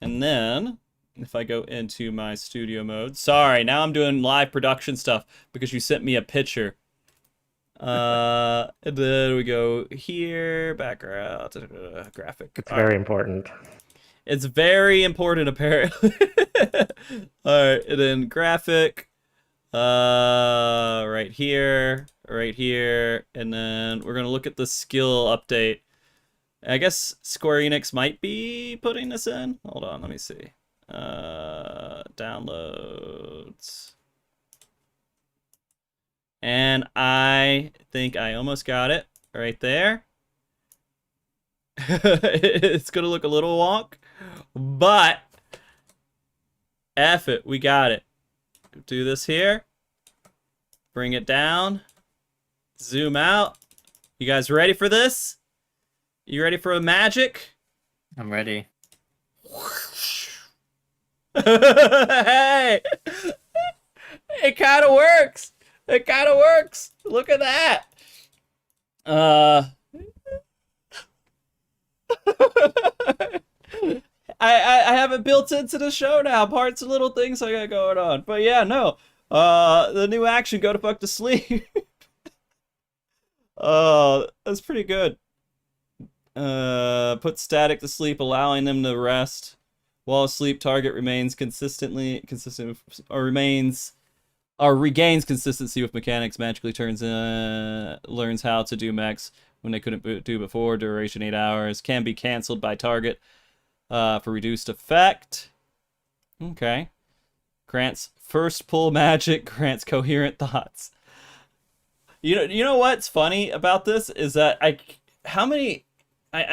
And then, if I go into my studio mode, sorry, now I'm doing live production stuff because you sent me a picture. And then we go here, background, graphic. It's very important. It's very important, apparently. All right, and then graphic, right here, and then we're gonna look at the skill update. I guess Square Enix might be putting this in. Hold on, let me see. Downloads. And I think I almost got it right there. It's gonna look a little wonk, but F it, we got it. Do this here. Bring it down. Zoom out. You guys ready for this? You ready for a magic? I'm ready. Hey! It kind of works. Look at that. I have it built into the show now. Parts and little things I got going on. But yeah, no. The new action, go to fuck to sleep. That's pretty good. Put static to sleep, allowing them to rest. While asleep, target remains consistent or regains consistency with mechanics. Magically learns how to do mechs when they couldn't do before. Duration 8 hours. Can be canceled by target for reduced effect. Okay. Grants first pull magic. Grants coherent thoughts. You know what's funny about this is that I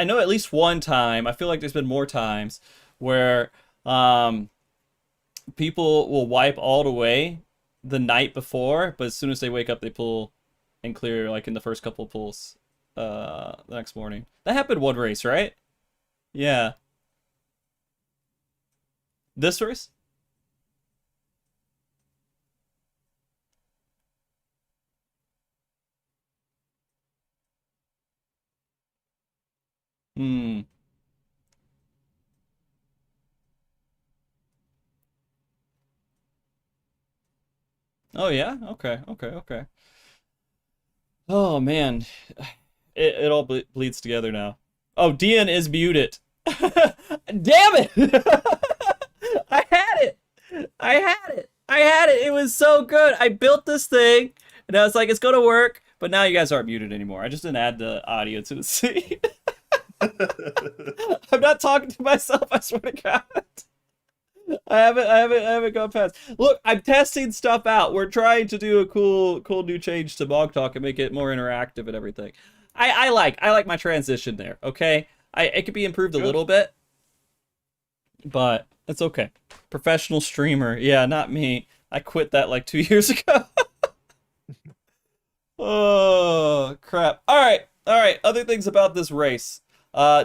know at least one time. I feel like there's been more times where people will wipe all the way the night before, but as soon as they wake up, they pull and clear, like in the first couple of pulls the next morning. That happened one race, right? Yeah. This race? Hmm. Oh yeah? Okay. Oh man. It all bleeds together now. Oh, Dian is muted. Damn it! I had it. It was so good. I built this thing, and I was like, it's gonna work. But now you guys aren't muted anymore. I just didn't add the audio to the scene. I'm not talking to myself, I swear to God. I haven't gone past. Look, I'm testing stuff out. We're trying to do a cool new change to Mog Talk and make it more interactive and everything. I like my transition there. Okay, it could be improved a little bit, but it's okay. Professional streamer, yeah, not me. I quit that like 2 years ago. Oh crap! All right. Other things about this race.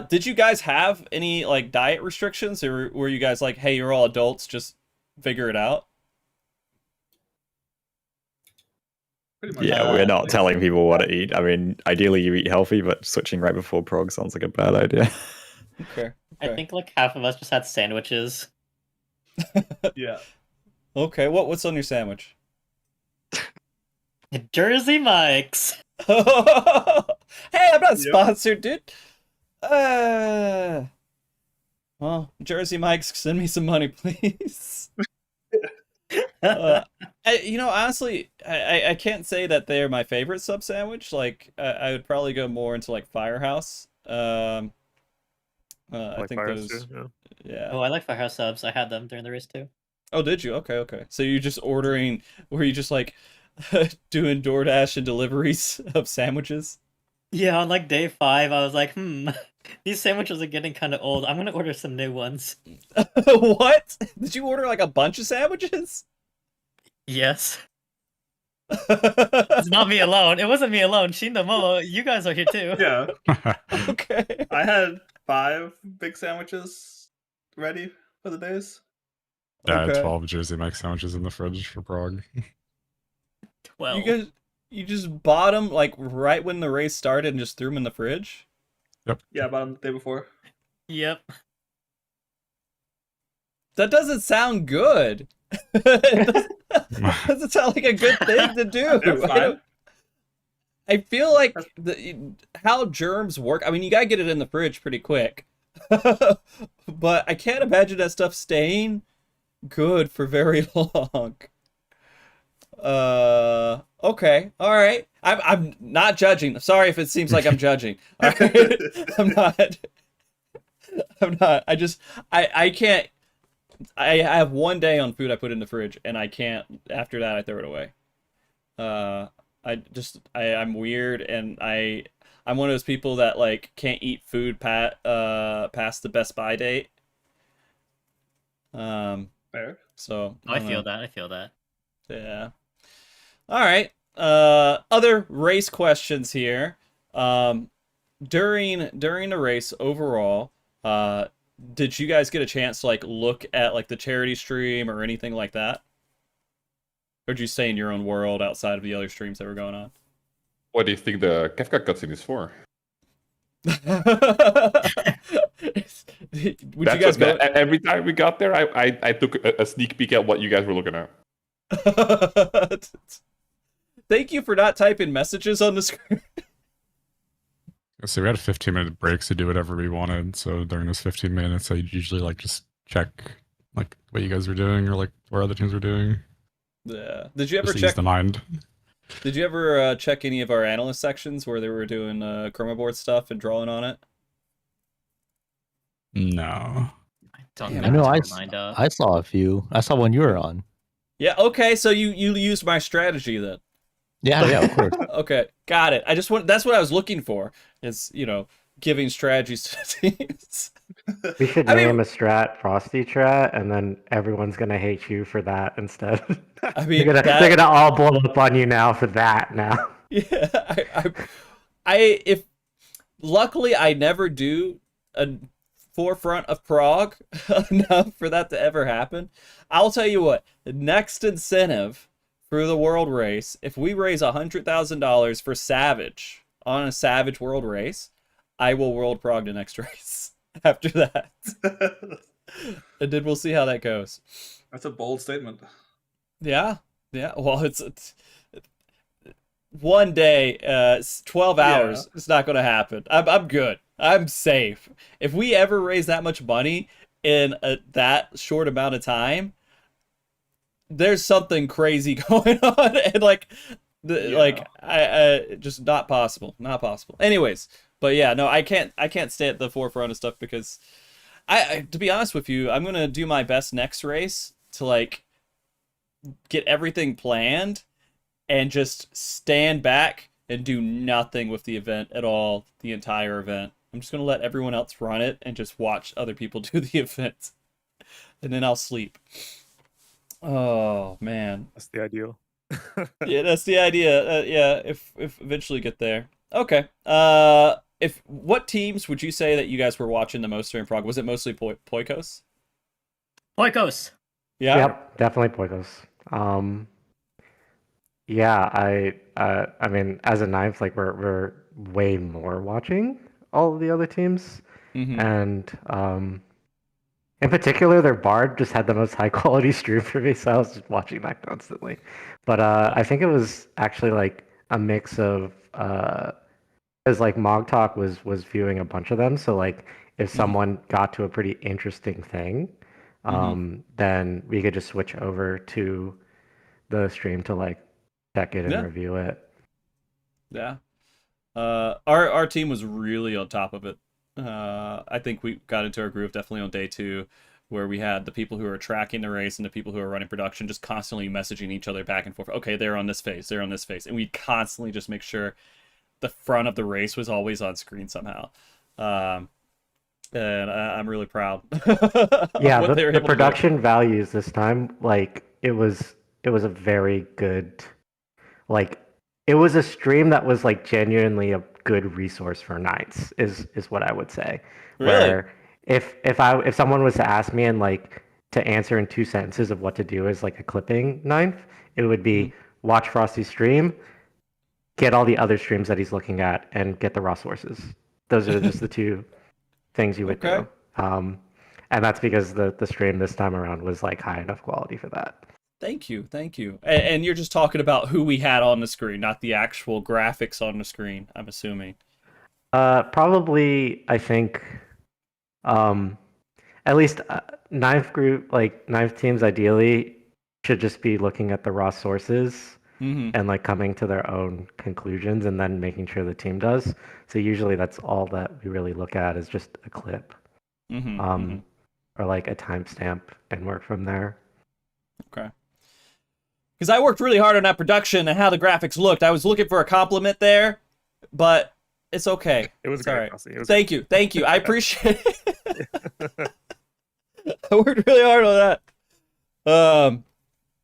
Did you guys have any like diet restrictions, or were you guys like, hey, you're all adults, just figure it out? Yeah, we're not telling people what to eat. I mean, ideally you eat healthy, but switching right before prog sounds like a bad idea. Okay. I think like half of us just had sandwiches. Yeah. Okay, what's on your sandwich? Jersey Mike's. Hey, I'm not sponsored, dude. Well, Jersey Mike's, send me some money, please. Honestly, I can't say that they're my favorite sub sandwich. Like, I would probably go more into like Firehouse. I think Firehouse those. too, Yeah. Oh, I like Firehouse subs. I had them during the race too. Oh, did you? Okay. So you're just ordering? Were you just like doing DoorDash and deliveries of sandwiches? Yeah, on like day 5, I was like, these sandwiches are getting kind of old. I'm gonna order some new ones. What? Did you order like a bunch of sandwiches? Yes. It's not me alone. It wasn't me alone. Shindo, Momo, you guys are here too. Yeah. Okay. I had 5 big sandwiches ready for the days. Yeah, I had 12 Jersey Mike sandwiches in the fridge for Prague. 12. You just bought them like right when the race started and just threw them in the fridge? Yep. Yeah, about the day before. Yep. That doesn't sound good. Doesn't sound like a good thing to do. I feel like how germs work. I mean, you gotta get it in the fridge pretty quick, but I can't imagine that stuff staying good for very long. Okay, all right. I'm not judging. Sorry if it seems like I'm judging. All right? I'm not. I can't. I have one day on food I put in the fridge, and I can't. After that, I throw it away. I'm weird, and I'm one of those people that like can't eat food past the Best By date. Fair. So I feel that. Yeah. All right. Other race questions here. During the race overall, did you guys get a chance to like look at like the charity stream or anything like that? Or did you stay in your own world outside of the other streams that were going on? What do you think the Kefka cutscene is for? Would you guys go? Every time we got there, I took a sneak peek at what you guys were looking at. Thank you for not typing messages on the screen. So we had 15-minute breaks to do whatever we wanted. So during those 15 minutes, I usually like just check like what you guys were doing or like what other teams were doing. Yeah. Did you ever just check ease the mind? Did you ever check any of our analyst sections where they were doing chroma board stuff and drawing on it? No. I know. I saw a few. I saw one you were on. Yeah. Okay. So you used my strategy then. Yeah. Of course. Okay. Got it. That's what I was looking for. Is giving strategies to teams. We should name a strat Frosty Strat, and then everyone's gonna hate you for that instead. I mean, they're gonna all blow up on you now for that now. Yeah, if luckily I never do a forefront of Prague enough for that to ever happen. I'll tell you what, the next incentive for the world race, if we raise $100,000 for Savage on a Savage world race, I will world Prague the next race after that. And then we'll see how that goes. That's a bold statement. Yeah. Well, it's one day, 12 hours. Yeah. It's not going to happen. I'm good. I'm safe. If we ever raise that much money in that short amount of time, there's something crazy going on, and I just not possible. Anyways, but yeah, no, I can't stay at the forefront of stuff because I to be honest with you, I'm gonna do my best next race to like get everything planned and just stand back and do nothing with the event at all, the entire event. I'm just gonna let everyone else run it and just watch other people do the event, and then I'll sleep. Oh man, that's the ideal. Yeah, that's the idea. Yeah, if eventually get there. Okay. If what teams would you say that you guys were watching the most during Prague? Was it mostly Poikos? Poikos. Yeah. Yep, definitely Poikos. Yeah, I mean, as a ninth, like we're way more watching all of the other teams, and in particular, their Bard just had the most high quality stream for me, so I was just watching that constantly. But I think it was actually like a mix of because like Mog Talk was viewing a bunch of them, so like if someone got to a pretty interesting thing, then we could just switch over to the stream to like check it and review it. Yeah. Our team was really on top of it. I think we got into our groove definitely on day 2, where we had the people who are tracking the race and the people who are running production just constantly messaging each other back and forth. Okay, they're on this phase, they're on this phase, and we constantly just make sure the front of the race was always on screen somehow. And I'm really proud. Yeah, the production values this time, like it was a very good, like it was a stream that was like genuinely a good resource for Knights is what I would say. Really? Where if someone was to ask me and like to answer in 2 sentences of what to do as like a clipping ninth, it would be watch Frosty's stream, get all the other streams that he's looking at, and get the raw sources. Those are just the 2 things you would do. And that's because the stream this time around was like high enough quality for that. Thank you. And you're just talking about who we had on the screen, not the actual graphics on the screen, I'm assuming. Probably, I think, at least ninth group, like ninth teams, ideally should just be looking at the raw sources and like coming to their own conclusions, and then making sure the team does. So usually that's all that we really look at is just a clip, or like a timestamp, and work from there. Okay. Because I worked really hard on that production and how the graphics looked. I was looking for a compliment there, but it's okay. It was all right. Thank you. I appreciate it. I worked really hard on that.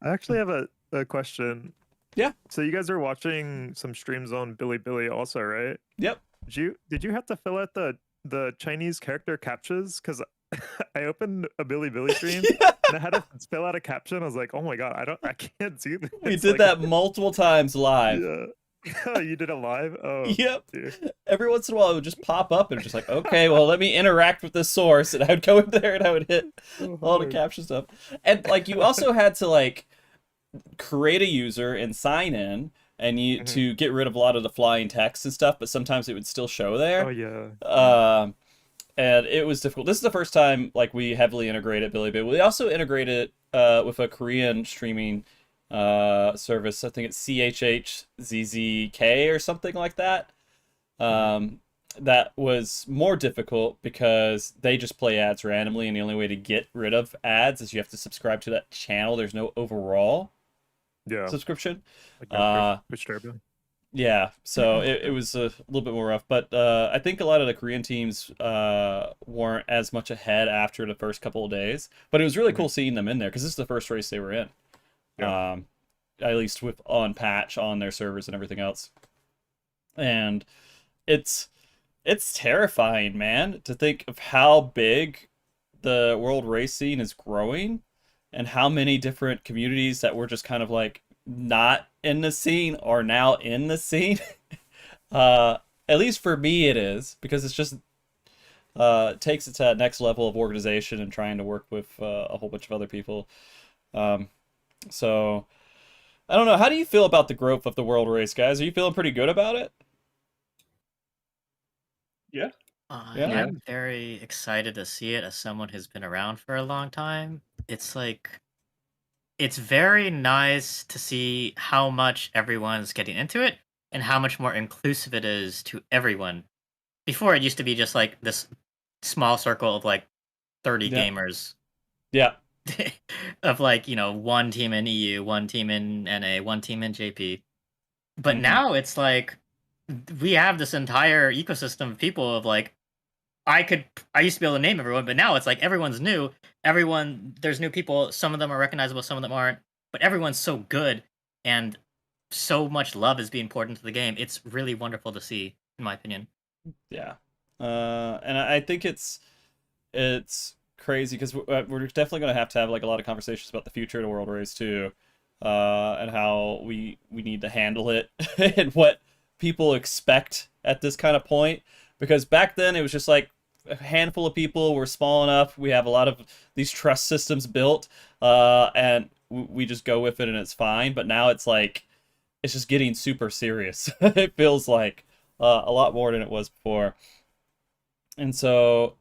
I actually have a question. Yeah. So you guys are watching some streams on Bilibili also, right? Yep. Did you have to fill out the Chinese character captchas? Because I opened a Bilibili stream and I had to fill out a caption. I was like, oh my god, I can't do this. We did that multiple times live. Yeah. You did it live? Oh. Yep. Dude. Every once in a while it would just pop up and just like, okay, well let me interact with this source, and I would go in there and I would hit all the caption stuff. And like you also had to like create a user and sign in, and you to get rid of a lot of the flying text and stuff, but sometimes it would still show there. Oh yeah. And it was difficult. This is the first time like we heavily integrated Bilibili. We also integrated with a Korean streaming service. I think it's CHHZZK or something like that. That was more difficult because they just play ads randomly, and the only way to get rid of ads is you have to subscribe to that channel. There's no overall subscription. Yeah, so it was a little bit more rough, but I think a lot of the Korean teams weren't as much ahead after the first couple of days, but it was really cool seeing them in there because this is the first race they were in. At least with on patch on their servers and everything else. And it's terrifying, man, to think of how big the world race scene is growing and how many different communities that were just kind of like not in the scene are now in the scene. At least for me it is, because it's just takes it to that next level of organization and trying to work with a whole bunch of other people. So I don't know. How do you feel about the growth of the world race, guys? Are you feeling pretty good about it? Yeah. I'm very excited to see it as someone who's been around for a long time. It's like, it's very nice to see how much everyone's getting into it and how much more inclusive it is to everyone. Before, it used to be just like this small circle of like 30 gamers. Yeah. Of like, one team in EU, one team in NA, one team in JP. But now it's like we have this entire ecosystem of people of like I used to be able to name everyone, but now it's like everyone's new. There's new people. Some of them are recognizable, some of them aren't. But everyone's so good, and so much love is being poured into the game. It's really wonderful to see, in my opinion. Yeah, and I think it's crazy because we're definitely going to have like a lot of conversations about the future of the World Race too, and how we need to handle it and what people expect at this kind of point. Because back then it was just like a handful of people, we're small enough, we have a lot of these trust systems built, and we just go with it and it's fine. But now it's like it's just getting super serious. It feels like a lot more than it was before. And so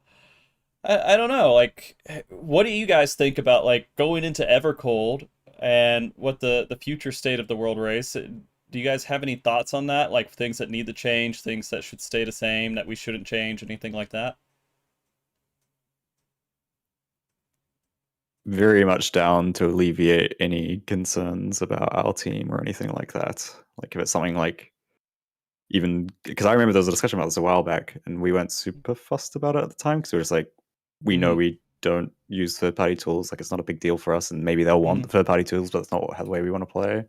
I don't know, like, what do you guys think about like going into Evercold and what the future state of the World Race? Do you guys have any thoughts on that? Like things that need to change, things that should stay the same, that we shouldn't change, anything like that? Very much down to alleviate any concerns about our team or anything like that. Like if it's something like, even because I remember there was a discussion about this a while back and we weren't super fussed about it at the time because we were just like, we know we don't use third-party tools, like it's not a big deal for us, and maybe they'll want the third-party tools, but it's not the way we want to play.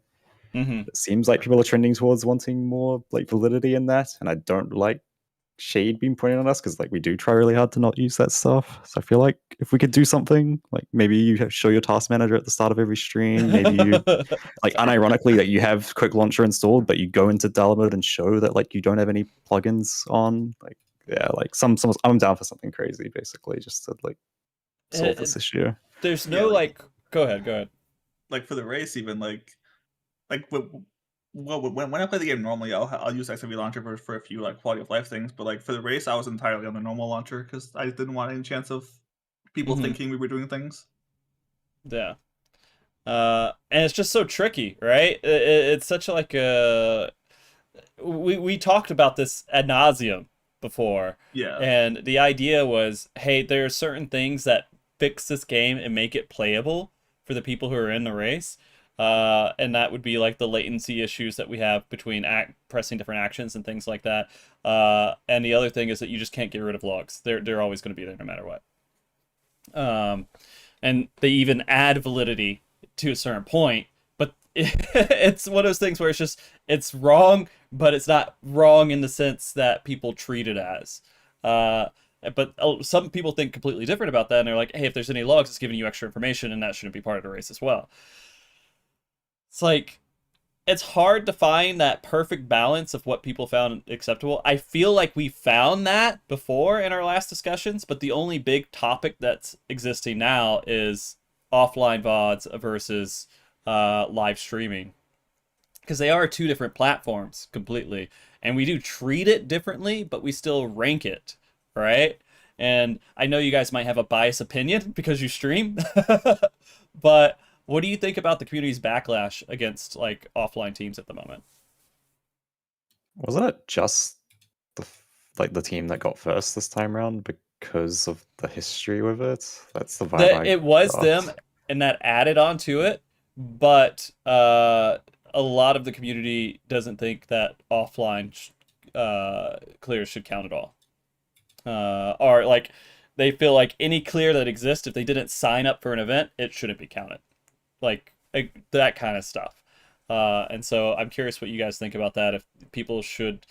It seems like people are trending towards wanting more like validity in that, and I don't like shade being pointed at us because like we do try really hard to not use that stuff. So I feel like if we could do something like maybe you show your task manager at the start of every stream, maybe you like unironically that you have quick launcher installed, but you go into dial mode and show that like you don't have any plugins on. Like like some I'm down for something crazy basically just to like solve this issue. There's no go ahead. Like for the race, even like when I play the game normally, I'll use XIV launcher for a few like quality of life things. But like for the race, I was entirely on the normal launcher because I didn't want any chance of people thinking we were doing things. Yeah. And it's just so tricky, right? It's such like a we talked about this ad nauseum before. Yeah. And the idea was, hey, there are certain things that fix this game and make it playable for the people who are in the race. And that would be like the latency issues that we have between pressing different actions and things like that. And the other thing is that you just can't get rid of logs. They're always going to be there no matter what. And they even add validity to a certain point, but it's one of those things where it's wrong, but it's not wrong in the sense that people treat it as. But some people think completely different about that, and they're like, hey, if there's any logs, it's giving you extra information, and that shouldn't be part of the race as well. It's like, it's hard to find that perfect balance of what people found acceptable. I feel like we found that before in our last discussions, but the only big topic that's existing now is offline VODs versus live streaming. Because they are two different platforms completely. And we do treat it differently, but we still rank it, right? And I know you guys might have a biased opinion because you stream, but what do you think about the community's backlash against like offline teams at the moment? Wasn't it just the team that got first this time around because of the history with it? That's the vibe. It was them, and that added on to it. But a lot of the community doesn't think that offline clears should count at all, or like they feel like any clear that exists, if they didn't sign up for an event, it shouldn't be counted. Like that kind of stuff. And so I'm curious what you guys think about that. If people should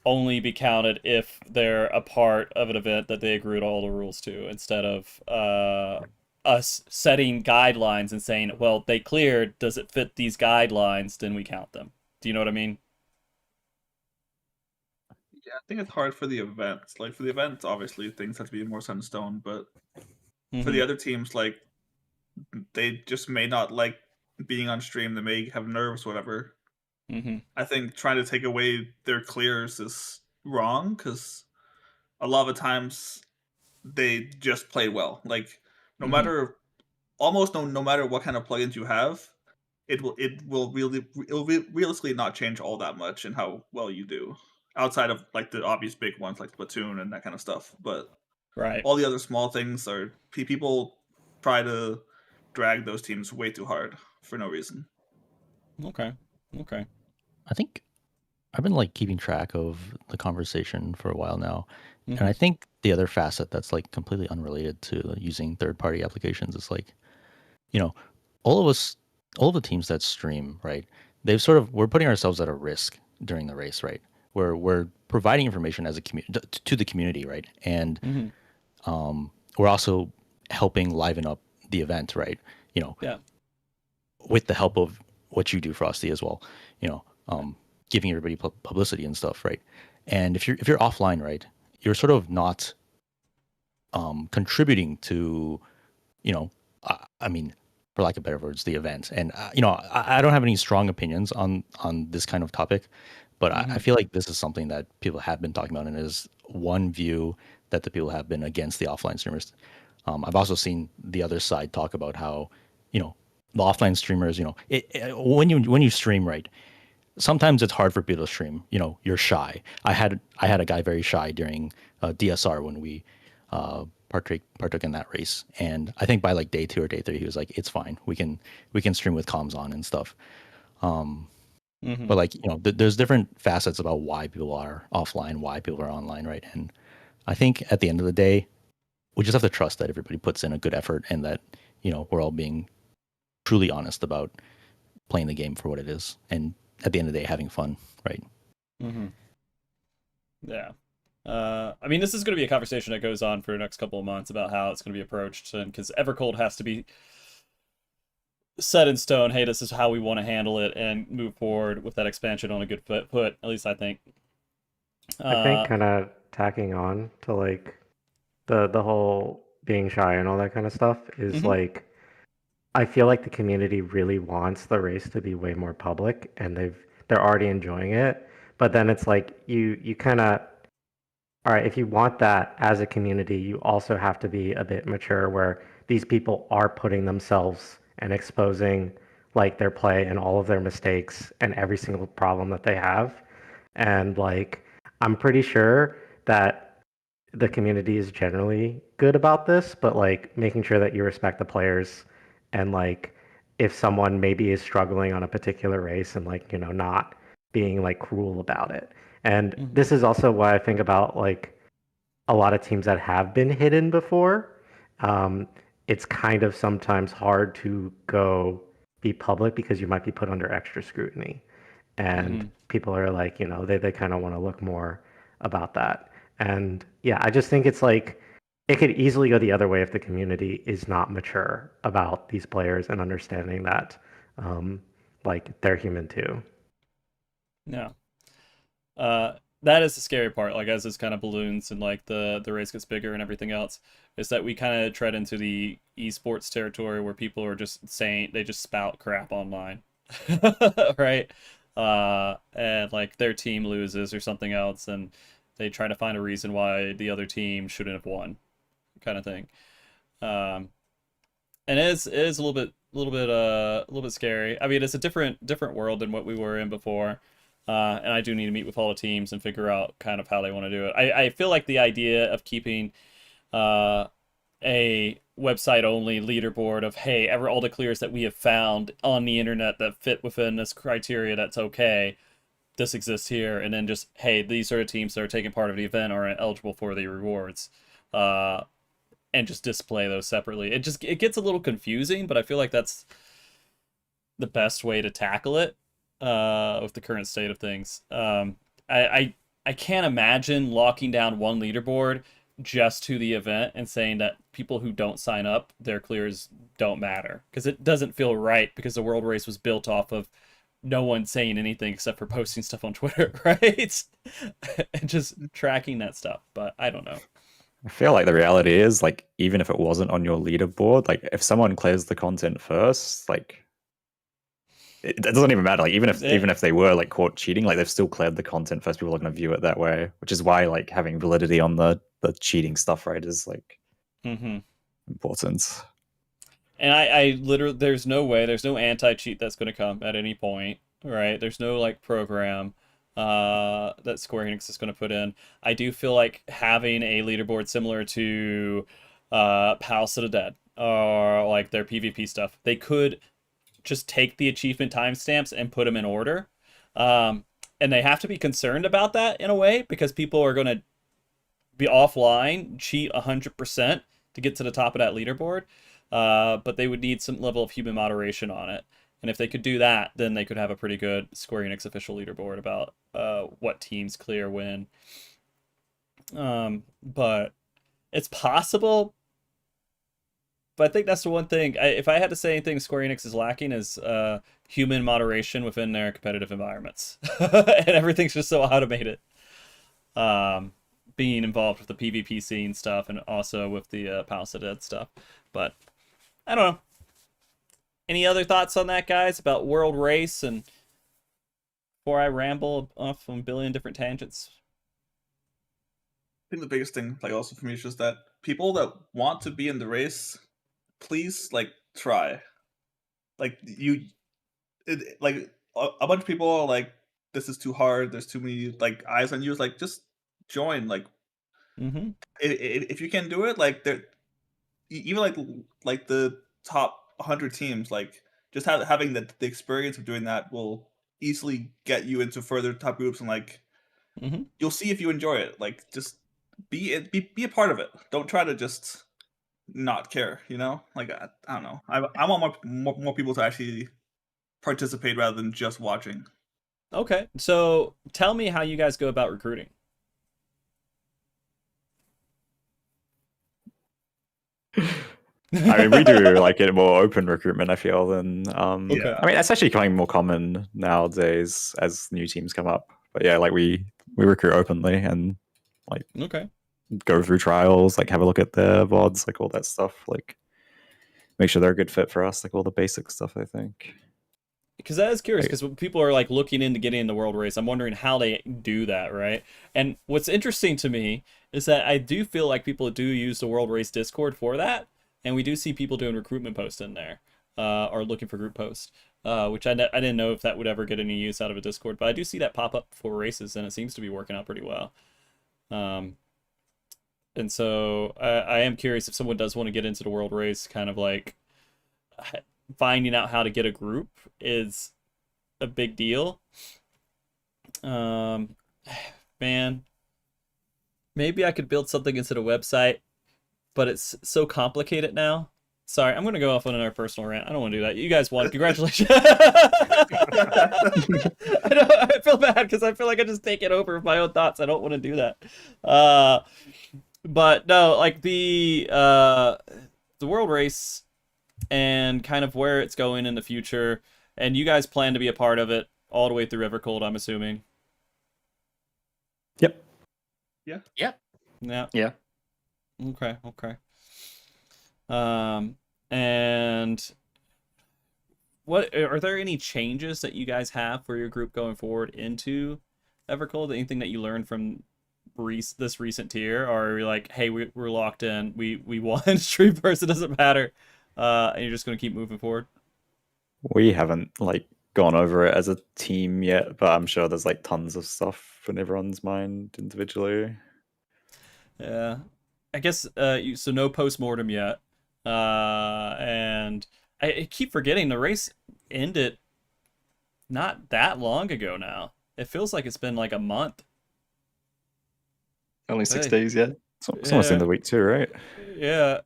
only be counted if they're a part of an event that they agree to all the rules to, instead of us setting guidelines and saying, well, they cleared, does it fit these guidelines, then we count them. Do you know what I mean? Yeah, I think it's hard for the events. Like for the events, obviously things have to be more set in stone, but for the other teams, like they just may not like being on stream. They may have nerves, whatever. I think trying to take away their clears is wrong because a lot of the times they just play well. Like no matter what kind of plugins you have, it will realistically not change all that much in how well you do, outside of like the obvious big ones like Splatoon and that kind of stuff. But Right. All the other small things are people try to drag those teams way too hard for no reason. Okay. I think I've been like keeping track of the conversation for a while now. Mm-hmm. And I think the other facet that's like completely unrelated to using third-party applications is like, you know, all of the teams that stream, right? We're putting ourselves at a risk during the race, right? We're providing information as a community to the community, right? And we're also helping liven up the event, right? With the help of what you do, Frosty, as well. Giving everybody publicity and stuff, right? And if you're offline, right, you're sort of not contributing to, I mean, for lack of better words, the event. And I don't have any strong opinions on this kind of topic, but I feel like this is something that people have been talking about, and is one view that the people have been against the offline streamers. I've also seen the other side talk about how, the offline streamers, when you stream, right, sometimes it's hard for people to stream. You're shy. I had a guy very shy during DSR when we partook in that race, and I think by like day 2 or day 3, he was like, "It's fine. We can stream with comms on and stuff." But like there's different facets about why people are offline, why people are online, right? And I think at the end of the day, we just have to trust that everybody puts in a good effort, and that we're all being truly honest about playing the game for what it is, and at the end of the day, having fun, right? Yeah. I mean, this is going to be a conversation that goes on for the next couple of months about how it's going to be approached, and because Evercold has to be set in stone. Hey, this is how we want to handle it, and move forward with that expansion on a good foot. At least I think. I think kind of tacking on to like the whole being shy and all that kind of stuff is like, I feel like the community really wants the race to be way more public, and they're already enjoying it. But then it's like you kind of, all right, if you want that as a community, you also have to be a bit mature, where these people are putting themselves and exposing like their play and all of their mistakes and every single problem that they have. And like, I'm pretty sure that the community is generally good about this, but like making sure that you respect the players, and like if someone maybe is struggling on a particular race, and like not being like cruel about it. And this is also why I think about like a lot of teams that have been hidden before. It's kind of sometimes hard to go be public because you might be put under extra scrutiny, and people are like, they kind of want to look more about that. And yeah, I just think it's like, it could easily go the other way if the community is not mature about these players and understanding that like they're human too. Yeah. That is the scary part, like as this kind of balloons and like the race gets bigger and everything else, is that we kind of tread into the esports territory where people are just saying, they just spout crap online. Right? And like their team loses or something else, and they try to find a reason why the other team shouldn't have won, kind of thing. And it is a little bit scary. I mean, it's a different world than what we were in before. And I do need to meet with all the teams and figure out kind of how they want to do it. I feel like the idea of keeping a website-only leaderboard of, hey, all the clears that we have found on the internet that fit within this criteria, that's okay, this exists here, and then just, hey, these are the teams that are taking part of the event are eligible for the rewards, and just display those separately. It gets a little confusing, but I feel like that's the best way to tackle it. With the current state of things. I can't imagine locking down one leaderboard just to the event and saying that people who don't sign up, their clears don't matter, because it doesn't feel right, because the world race was built off of no one saying anything except for posting stuff on Twitter, right? And just tracking that stuff. But I don't know. I feel like the reality is, like, even if it wasn't on your leaderboard, like if someone clears the content first, like it doesn't even matter. Like even if they were like caught cheating, like they've still cleared the content first. People are going to view it that way, which is why like having validity on the cheating stuff, right, is like important. And I literally, there's no way, there's no anti-cheat that's going to come at any point, right? There's no like program. that Square Enix is going to put in. I do feel like having a leaderboard similar to Palace of the Dead or like their PvP stuff, they could just take the achievement timestamps and put them in order. And they have to be concerned about that in a way because people are going to be offline, cheat 100% to get to the top of that leaderboard. But they would need some level of human moderation on it. And if they could do that, then they could have a pretty good Square Enix official leaderboard about what teams clear when. But it's possible. But I think that's the one thing. If I had to say anything Square Enix is lacking is human moderation within their competitive environments. And everything's just so automated. Being involved with the PvP scene stuff and also with the Palace of the Dead stuff. But I don't know. Any other thoughts on that, guys, about World Race? And before I ramble off on a billion different tangents. I think the biggest thing, like, also for me is just that people that want to be in the race, please, like, try. Like, like, a bunch of people are like, this is too hard, there's too many, like, eyes on you. It's like, just join. Like, if you can do it, like, there, even like the top 100 teams, like, just having the experience of doing that will easily get you into further top groups, and like you'll see if you enjoy it. Like, just be a part of it. Don't try to just not care, you know? Like, I don't know. I want more people to actually participate rather than just watching. Okay, so tell me how you guys go about recruiting. I mean, we do like a more open recruitment, I feel, than I mean, that's actually becoming more common nowadays as new teams come up. But yeah, like we recruit openly and like go through trials, like have a look at their VODs, like all that stuff, like make sure they're a good fit for us, like all the basic stuff, I think. Because I was curious, because when people are like looking into getting in the World Race, I'm wondering how they do that, right? And what's interesting to me is that I do feel like people do use the World Race Discord for that. And we do see people doing recruitment posts in there, or looking for group posts, which I didn't know if that would ever get any use out of a Discord, but I do see that pop up for races, and it seems to be working out pretty well. And so I am curious if someone does want to get into the World Race, kind of like finding out how to get a group is a big deal. Man, maybe I could build something into the website, but it's so complicated now. Sorry, I'm going to go off on another personal rant. I don't want to do that. You guys won. Congratulations. I feel bad because I feel like I just take it over with my own thoughts. I don't want to do that. But no, like the World Race and kind of where it's going in the future, and you guys plan to be a part of it all the way through Evercold, I'm assuming. Yep. Yeah. Yep. Yeah. Okay. And what are there any changes that you guys have for your group going forward into Evercold? Anything that you learned from this recent tier, or are you like, hey, we're locked in, we won, stream first, it doesn't matter, and you're just going to keep moving forward? We haven't like gone over it as a team yet, but I'm sure there's like tons of stuff in everyone's mind individually. Yeah, I guess so no post-mortem yet, and I keep forgetting the race ended not that long ago now. It feels like it's been like a month. Only 6 days, yeah. It's almost in the week too, right? Yeah.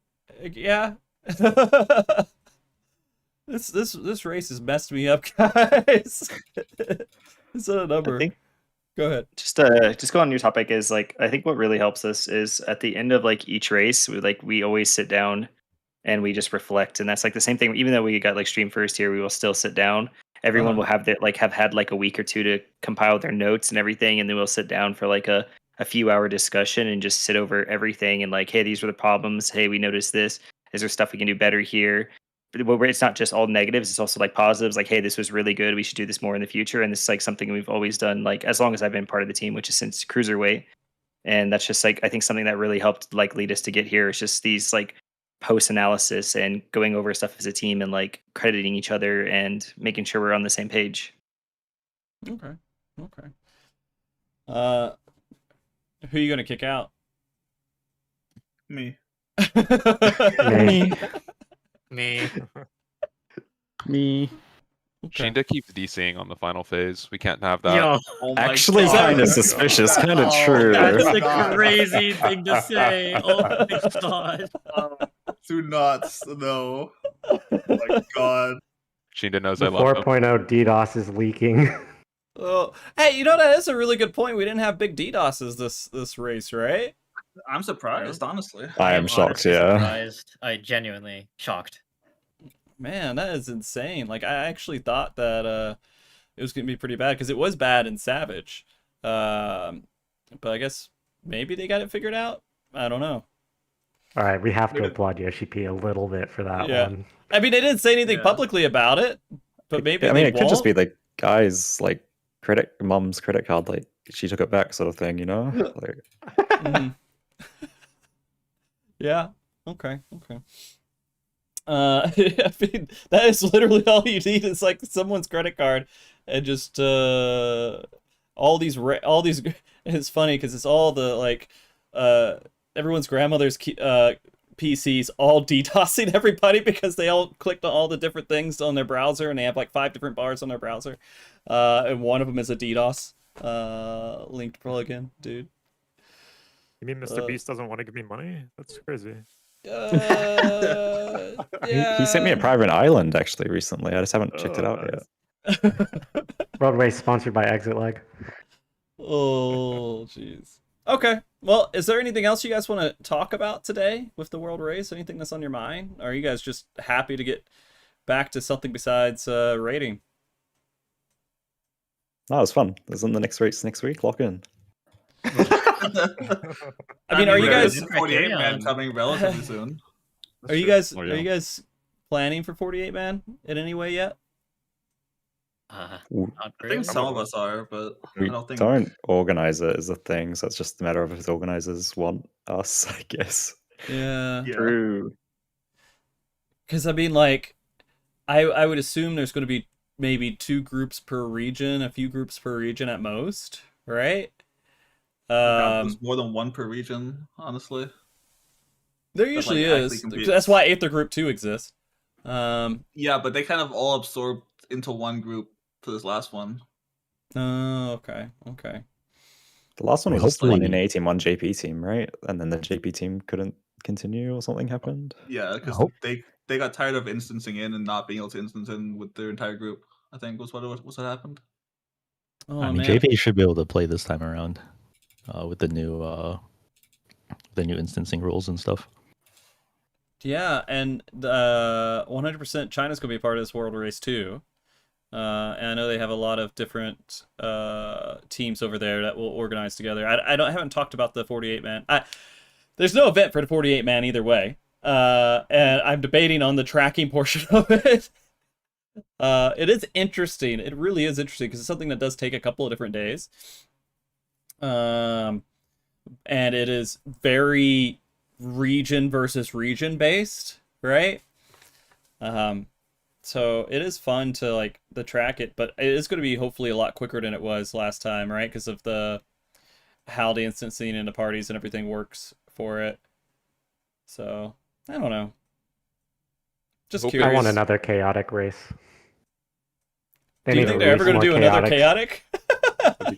This race has messed me up, guys. It's not a number. Go ahead. Just go on your topic is like, I think what really helps us is at the end of like each race, we always sit down and we just reflect, and that's like the same thing. Even though we got like stream first here, we will still sit down. Everyone will have have had like a week or two to compile their notes and everything, and then we'll sit down for like a few-hour discussion and just sit over everything and like, hey, these were the problems. Hey, we noticed this. Is there stuff we can do better here? But it's not just all negatives. It's also like positives. Like, hey, this was really good. We should do this more in the future. And this is like something we've always done, like as long as I've been part of the team, which is since Cruiserweight. And that's just like, I think something that really helped like lead us to get here. It's just these like post analysis and going over stuff as a team and like crediting each other and making sure we're on the same page. Okay. Who are you gonna kick out? Me. Me. Me. Me. Shinda keeps DCing on the final phase. We can't have that. Yo, Oh my Actually, God. kind of suspicious. Kind of Oh, true. that's my a God. crazy thing to say. Oh my god. Do not. No. Oh my God. Shinda knows The I love him. 4.0 DDoS is leaking. Oh, hey, you know that is a really good point. We didn't have big DDoSes this race, right? I'm surprised, honestly. I am shocked, honestly yeah. surprised. I genuinely shocked. Man, that is insane. Like, I actually thought that it was gonna be pretty bad because it was bad in Savage. But I guess maybe they got it figured out. I don't know. All right, we have to applaud Yoshi P a little bit for that one. I mean, they didn't say anything publicly about it, but maybe I mean, they it could just be won't. the guy's like mom's credit card, like she took it back, sort of thing, you know? Like, Yeah. Okay. I mean, that is literally all you need is like someone's credit card, and just all these. It's funny because it's all the like everyone's grandmother's PCs all DDoSing everybody because they all clicked on all the different things on their browser, and they have like 5 different bars on their browser, and one of them is a DDoS linked plugin, dude. You mean Mr. Beast doesn't want to give me money? That's crazy. Yeah. he sent me a private island actually recently. I just haven't checked it out yet. Broadway sponsored by Exit Lag. Oh, jeez. Okay. Well, is there anything else you guys want to talk about today with the World Race? Anything that's on your mind? Or are you guys just happy to get back to something besides rating? No, it was fun. Isn't the next race next week? Lock in. I mean, are you guys 48 man coming relatively soon? Are you guys planning for 48 man in any way yet? I think some of us are, but We I don't think don't organize it as a thing, so it's just a matter of if the organizers want us, I guess. Yeah. True. Because I mean, like, I would assume there's going to be maybe 2 groups per region, a few groups per region at most, right? there's more than 1 per region, honestly. There usually is. That's why Aether Group 2 exists. Yeah, but they kind of all absorbed into one group for this last one. Oh, okay. The last one was just the 1 in 18, 1 JP team, right? And then the JP team couldn't continue or something happened. Yeah, because they got tired of instancing in and not being able to instance in with their entire group. I think was what happened. Oh, I mean, man. JP should be able to play this time around with the new instancing rules and stuff. Yeah, and 100% China's going to be a part of this World Race too. And I know they have a lot of different teams over there that will organize together. I haven't talked about the 48 man. There's no event for the 48 man either way. And I'm debating on the tracking portion of it. It is interesting. It really is interesting because it's something that does take a couple of different days. And it is very region versus region based, right? So it is fun to like track it, but it is going to be hopefully a lot quicker than it was last time, right? Because of how the instancing and the parties and everything works for it. So I don't know. Just curious. I want another chaotic race. Do you think they're ever going to do another chaotic?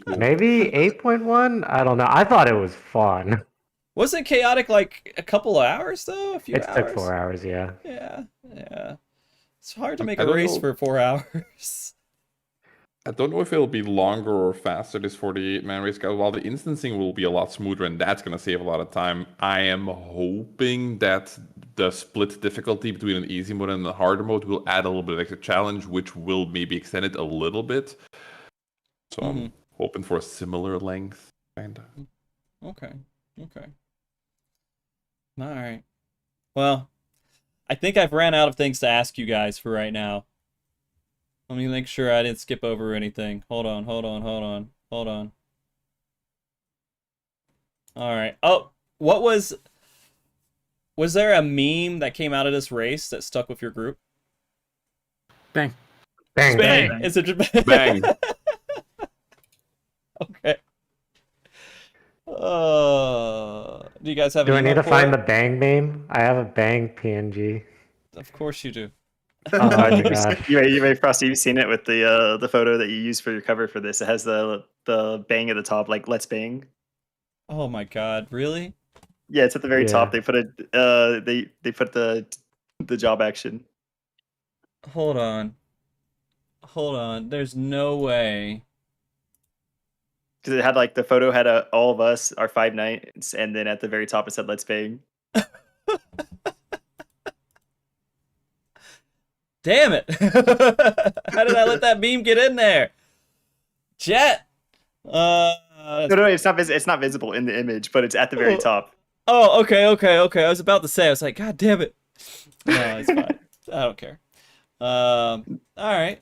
Maybe 8.1? I don't know. I thought it was fun. Wasn't chaotic like a couple of hours though? A few hours? It took 4 hours, yeah. Yeah. It's hard to make a race for 4 hours. I don't know if it'll be longer or faster, this 48-man race. While the instancing will be a lot smoother, and that's going to save a lot of time, I am hoping that the split difficulty between an easy mode and the harder mode will add a little bit of extra challenge, which will maybe extend it a little bit. So I'm hoping for a similar length, kind of. Okay. All right. Well, I think I've ran out of things to ask you guys for right now. Let me make sure I didn't skip over anything. Hold on. All right. Oh, was there a meme that came out of this race that stuck with your group? Bang. Bang. Is it just Bang? Okay. Do you guys have? Do I need to find the bang meme? I have a bang PNG. Of course you do. Oh my god! You may Frosty, you've seen it with the photo that you use for your cover for this. It has the bang at the top, like "Let's bang." Oh my god! Really? Yeah, it's at the very top. They put they put the job action. Hold on. There's no way. Because it had like the photo had all of us, our 5 nights, and then at the very top it said "Let's bang." Damn it! How did I let that meme get in there? Jet. No, it's not visible in the image, but it's at the very top. Oh, okay. I was about to say, I was like, God damn it. No, it's fine. I don't care. All right.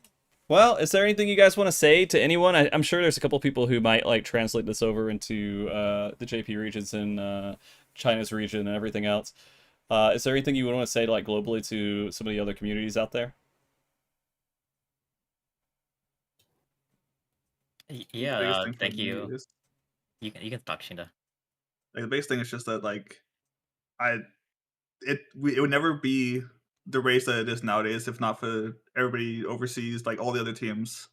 Well, is there anything you guys want to say to anyone? I'm sure there's a couple people who might like translate this over into the JP regions and China's region and everything else. Is there anything you would want to say like globally to some of the other communities out there? Yeah, thank you. You can talk, Shinda. Like the biggest thing is just that like it would never be the race that it is nowadays if not for everybody overseas, like all the other teams.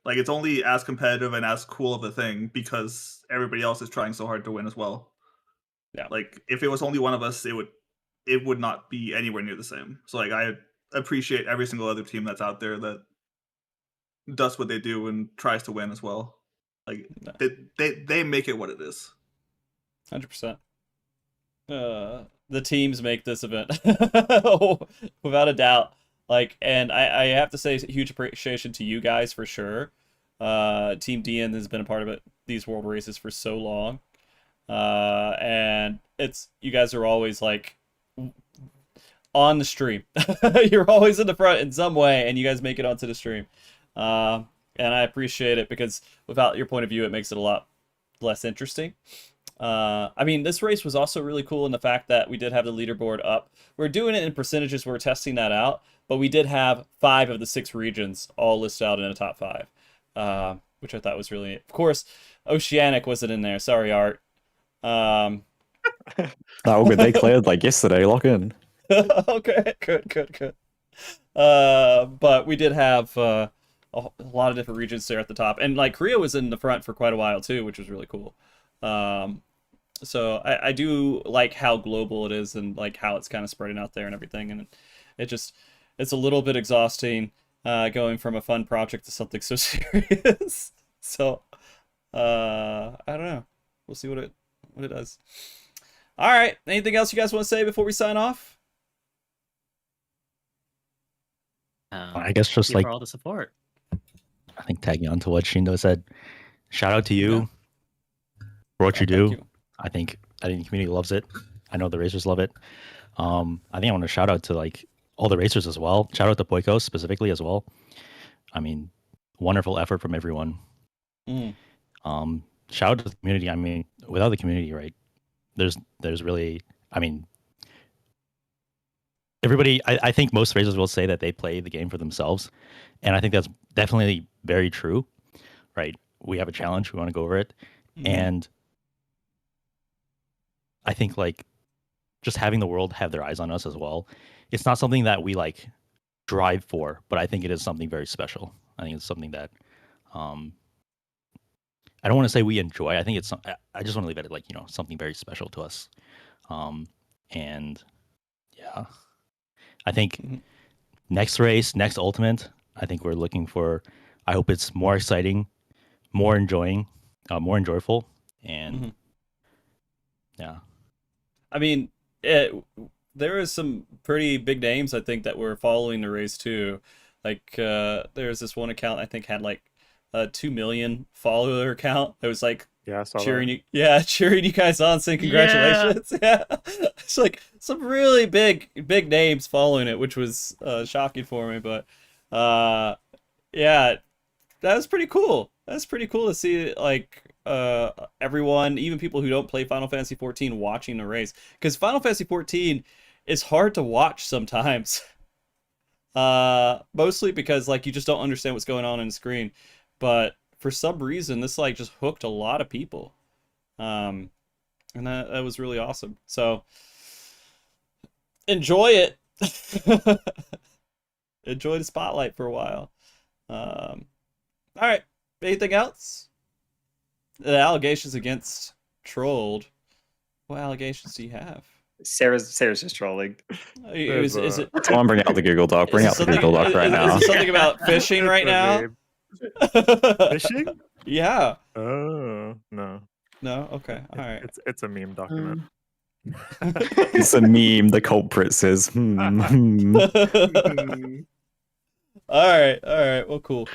Like it's only as competitive and as cool of a thing because everybody else is trying so hard to win as well. Yeah. Like if it was only one of us, it would not be anywhere near the same. So like I appreciate every single other team that's out there that does what they do and tries to win as well. Like they make it what it is. 100%. The teams make this event without a doubt. Like, and I have to say huge appreciation to you guys for sure. Team DN has been a part of these world races for so long. And you guys are always like on the stream. You're always in the front in some way, and you guys make it onto the stream. And I appreciate it because without your point of view, it makes it a lot less interesting. I mean, this race was also really cool in the fact that we did have the leaderboard up. We're doing it in percentages. We're testing that out, but we did have 5 of the 6 regions all listed out in a top 5, which I thought was really. Of course, Oceanic wasn't in there. Sorry, Art. Oh, good. They cleared like yesterday. Lock in. Okay, good. But we did have a lot of different regions there at the top, and like Korea was in the front for quite a while too, which was really cool. So I do like how global it is and like how it's kind of spreading out there and everything, and it's a little bit exhausting going from a fun project to something so serious. So I don't know, we'll see what it does. All right, anything else you guys want to say before we sign off? I guess just like for all the support. I think tagging on to what Shindo said, shout out to you for what you do. I think the community loves it. I know the racers love it. I think I want to shout out to like all the racers as well. Shout out to Poikos specifically as well. I mean, wonderful effort from everyone. Shout out to the community. I mean, without the community, right? There's really, I mean, everybody. I think most racers will say that they play the game for themselves, and I think that's definitely very true. Right? We have a challenge. We want to go over it, and I think like just having the world have their eyes on us as well. It's not something that we like drive for, but I think it is something very special. I think it's something that I don't want to say we enjoy. I think I just want to leave it at like, something very special to us. And yeah, I think next race, next ultimate, I think we're looking for, I hope it's more exciting, more enjoying, more enjoyable. And yeah. I mean, there is some pretty big names, I think, that were following the race too. Like, there's this one account I think had like a 2 million follower account. It was like cheering you guys on, saying congratulations. Yeah. It's like some really big names following it, which was shocking for me. But yeah, that was pretty cool. That's pretty cool to see like everyone, even people who don't play Final Fantasy XIV, watching the race, because Final Fantasy XIV is hard to watch sometimes. Mostly because like you just don't understand what's going on the screen, but for some reason this like just hooked a lot of people. And that was really awesome. So enjoy it. Enjoy the spotlight for a while. All right. Anything else? The allegations against Trolled. What allegations do you have? Sarah's just trolling. Is it? Someone bring out the Google Doc. Bring out the Google Doc right now. Is it something about fishing right now? Fishing? Yeah. Oh no. No. Okay. All right. It's a meme document. It's a meme. The culprit says, All right. Well, cool.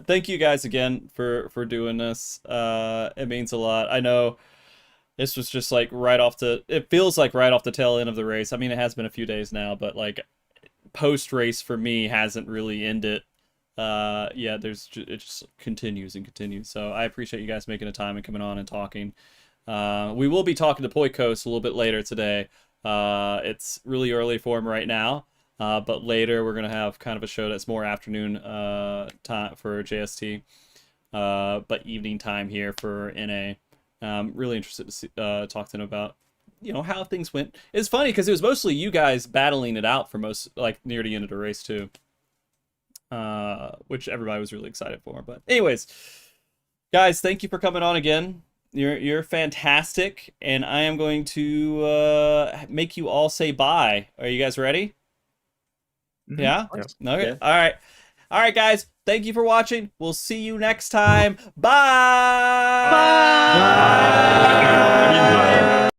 Thank you guys again for doing this. It means a lot. I know this was just like it feels like right off the tail end of the race. I mean, it has been a few days now, but like post race for me hasn't really ended. Yeah, it just continues and continues. So I appreciate you guys making the time and coming on and talking. We will be talking to Poikos a little bit later today. It's really early for him right now. But later we're going to have kind of a show that's more afternoon time for JST, but evening time here for NA. Really interested to talk to him about, how things went. It's funny because it was mostly you guys battling it out for most, like near the end of the race too, which everybody was really excited for. But anyways, guys, thank you for coming on again. You're fantastic, and I am going to make you all say bye. Are you guys ready? Yeah? Okay. Yeah. All right, guys. Thank you for watching. We'll see you next time. Bye. Bye. Bye.